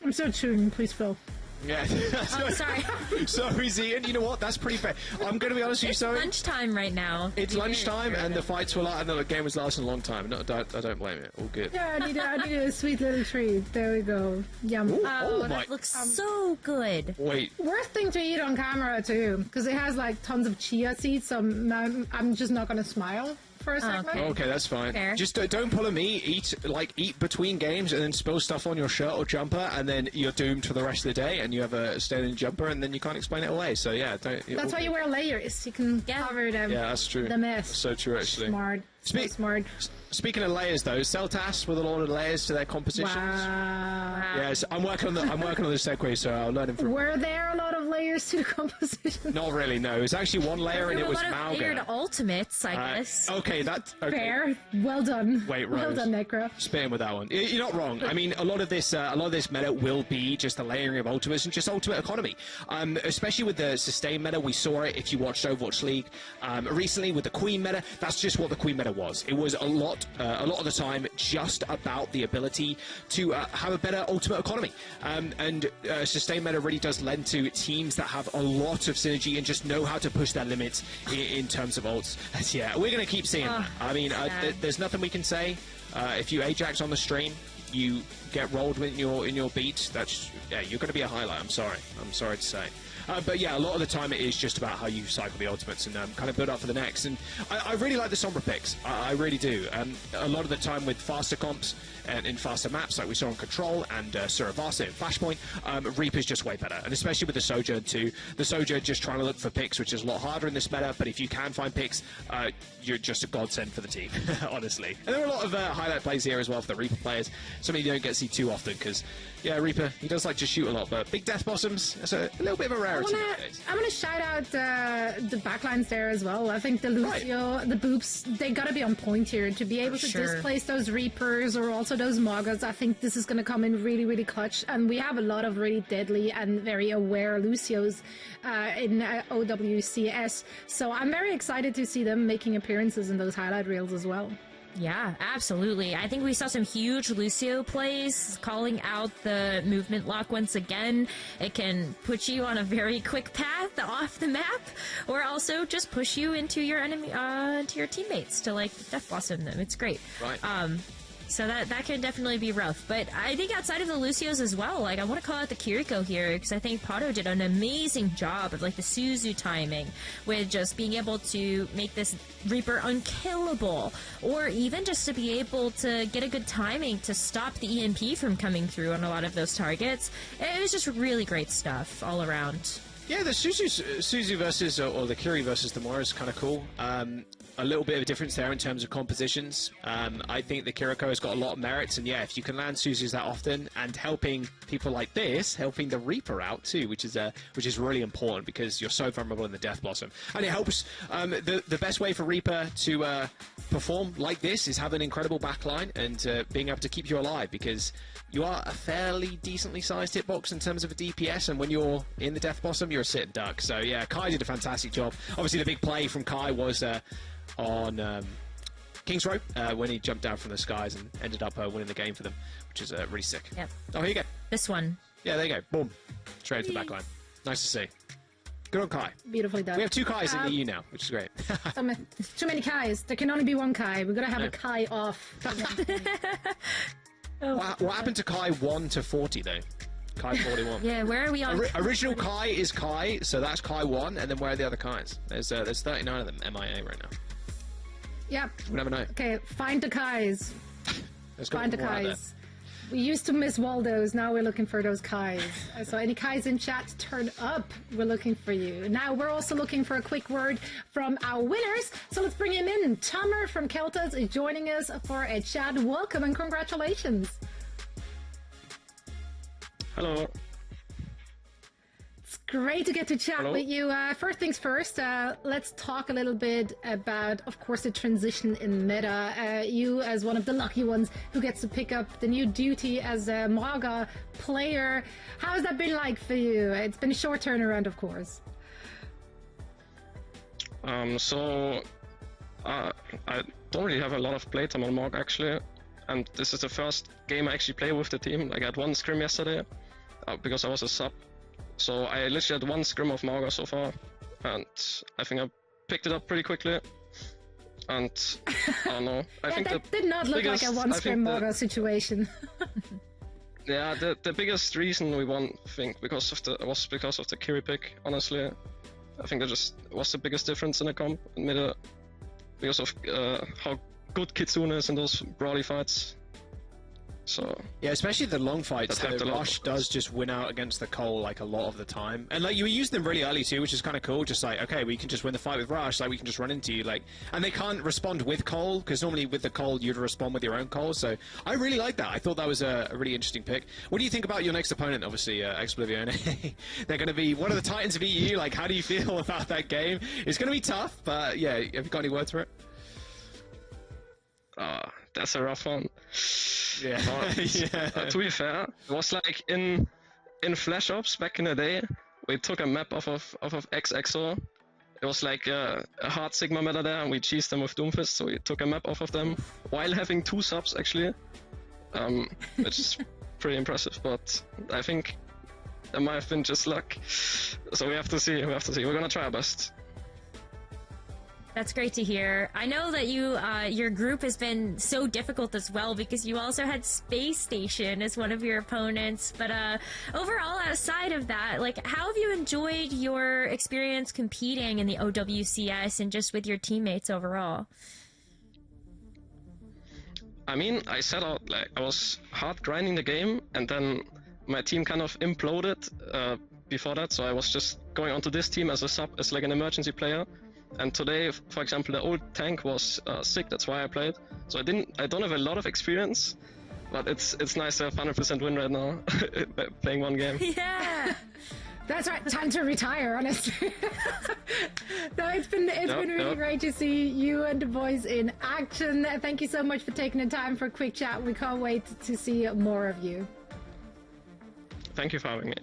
I'm so tuned, please, Phil. Yeah. Oh, sorry. Sorry, Z, and you know what? That's pretty fair. I'm going to be honest with you, sorry. It's lunchtime right now. It's lunchtime, and the fights were and the game was lasting a long time. No, I don't blame it. All good. Yeah, I need a sweet little treat. There we go. Yum. Ooh, Oh, that looks so good. Wait. Worst thing to eat on camera, too, because it has, like, tons of chia seeds, so I'm just not going to smile for a second. Okay, that's fine. Fair. Just don't pull a me. Eat between games and then spill stuff on your shirt or jumper, and then you're doomed for the rest of the day. And you have a standing jumper, and then you can't explain it away. So yeah, don't. That's why you wear layers. You can cover them. Yeah, that's true. The mess. So true, actually. Smart. So smart. Speaking of layers, though, Celtas with a lot of layers to their compositions. Wow. Yes, I'm working on the segue, so I'll learn him from. Were there a lot of layers to the composition? Not really, no. It was actually one layer, and it was a lot of layered Mauga. ultimates, I guess. Okay, that's okay. Fair. Well done. Wait, Rose. Well done, Necro. Spitting with that one. You're not wrong. I mean, a lot of this meta will be just the layering of ultimates and just ultimate economy. Especially with the sustain meta, we saw it if you watched Overwatch League recently with the Queen meta. That's just what the Queen meta was. It was a lot of the time just about the ability to have a better ultimate economy. And sustain meta really does lend to teams that have a lot of synergy and just know how to push their limits in terms of ults. Yeah, we're going to keep seeing that. I mean, there's nothing we can say. If you Ajax on the stream, you get rolled in your beat. You're going to be a highlight. I'm sorry to say. But yeah, a lot of the time it is just about how you cycle the ultimates and kind of build up for the next. And I really like the Sombra picks. I really do. A lot of the time with faster comps and in faster maps, like we saw on Control and Suravasa in Flashpoint, Reaper's just way better. And especially with the Sojourn too. The Sojourn just trying to look for picks, which is a lot harder in this meta. But if you can find picks, you're just a godsend for the team, honestly. And there are a lot of highlight plays here as well for the Reaper players. Something you don't get to see too often because, yeah, Reaper, he does like to shoot a lot. But big death blossoms, that's a little bit of a rarity. I'm gonna shout out the backlines there as well. I think the Lucio, the Boops, they gotta be on point here to be able to displace those Reapers or also those Mogas. I think this is gonna come in really, really clutch, and we have a lot of really deadly and very aware Lucios in OWCS. So I'm very excited to see them making appearances in those highlight reels as well. Yeah, absolutely. I think we saw some huge Lucio plays, calling out the movement lock once again. It can put you on a very quick path off the map, or also just push you into your enemy, to your teammates to like Death Blossom them. It's great. Right. So that can definitely be rough. But I think outside of the Lucios as well, like I want to call out the Kiriko here because I think Pato did an amazing job of like the Suzu timing with just being able to make this Reaper unkillable, or even just to be able to get a good timing to stop the EMP from coming through on a lot of those targets. It was just really great stuff all around. Yeah, the Suzu versus, or the Kiri versus the Moira is kind of cool. A little bit of a difference there in terms of compositions. I think the Kiriko has got a lot of merits, and yeah, if you can land Suzus that often and helping people like this, helping the Reaper out too, which is really important because you're so vulnerable in the Death Blossom, and it helps. The best way for Reaper to perform like this is have an incredible backline and being able to keep you alive because you are a fairly decently sized hitbox in terms of a DPS, and when you're in the Death Blossom, you're a sit and duck. So yeah, Kai did a fantastic job. Obviously, the big play from Kai was on King's Row when he jumped down from the skies and ended up winning the game for them, which is really sick. Yep. Oh, here you go. This one. Yeah, there you go. Boom. Straight into the backline. Nice to see. Good on Kai. Beautifully done. We have 2 Kais in the EU now, which is great. Too many Kais. There can only be 1 Kai. We're going to have a Kai off. What happened to Kai 1 to 40, though? Kai 41. Yeah, where are we on? Original Kai is Kai, so that's Kai 1, and then where are the other Kais? There's 39 of them MIA right now. Yep. We'll never know. Okay, find the Kais. Find the Kais. We used to miss Waldos, now we're looking for those Kais. So any Kais in chat, turn up. We're looking for you. Now we're also looking for a quick word from our winners. So let's bring him in. Tamer from Celtas is joining us for a chat. Welcome and congratulations. Hello. Great to get to chat Hello. with you. First things first, let's talk a little bit about, of course, the transition in meta. You, as one of the lucky ones who gets to pick up the new duty as a Maga player, how has that been like for you? It's been a short turnaround, of course. I don't really have a lot of playtime on Morg actually, and this is the first game I actually play with the team. Like, I had one scrim yesterday because I was a sub. So I literally had one scrim of Morga so far, and I think I picked it up pretty quickly. And I don't know. I think that did not look like a one scrim Morga situation. Yeah, the biggest reason we won, I think, was because of the Kiri pick. Honestly, I think that just was the biggest difference in the comp in mid, because of how good Kitsune is in those brawly fights. So yeah, especially the long fights, that the Rush does just win out against the Cole like a lot of the time. And like you use them really early too, which is kind of cool. Just like, okay, we can just win the fight with Rush, like we can just run into you, like, and they can't respond with Cole because normally with the Cole you'd respond with your own Cole. So I really like that. I thought that was a really interesting pick. What do you think about your next opponent? Obviously, Explosione. They're going to be one of the Titans of EU. Like, how do you feel about that game? It's going to be tough, but yeah, have you got any words for it? That's a rough one. Yeah. To be fair, it was like in Flash Ops back in the day, we took a map off of XXO. It was like a hard Sigma meta there, and we cheesed them with Doomfist, so we took a map off of them while having 2 subs actually, which is pretty impressive. But I think it might have been just luck. So we have to see. We're gonna try our best. That's great to hear. I know that your group has been so difficult as well because you also had Space Station as one of your opponents. But overall, outside of that, like, how have you enjoyed your experience competing in the OWCS and just with your teammates overall? I mean, I set out, like, I was hard grinding the game, and then my team kind of imploded before that, so I was just going onto this team as a sub, as like an emergency player. And today, for example, the old tank was sick, that's why I played. So I don't have a lot of experience, but it's nice to have 100% win right now, playing one game. Yeah! That's right, time to retire, honestly. No, it's been really great to see you and the boys in action. Thank you so much for taking the time for a quick chat. We can't wait to see more of you. Thank you for having me.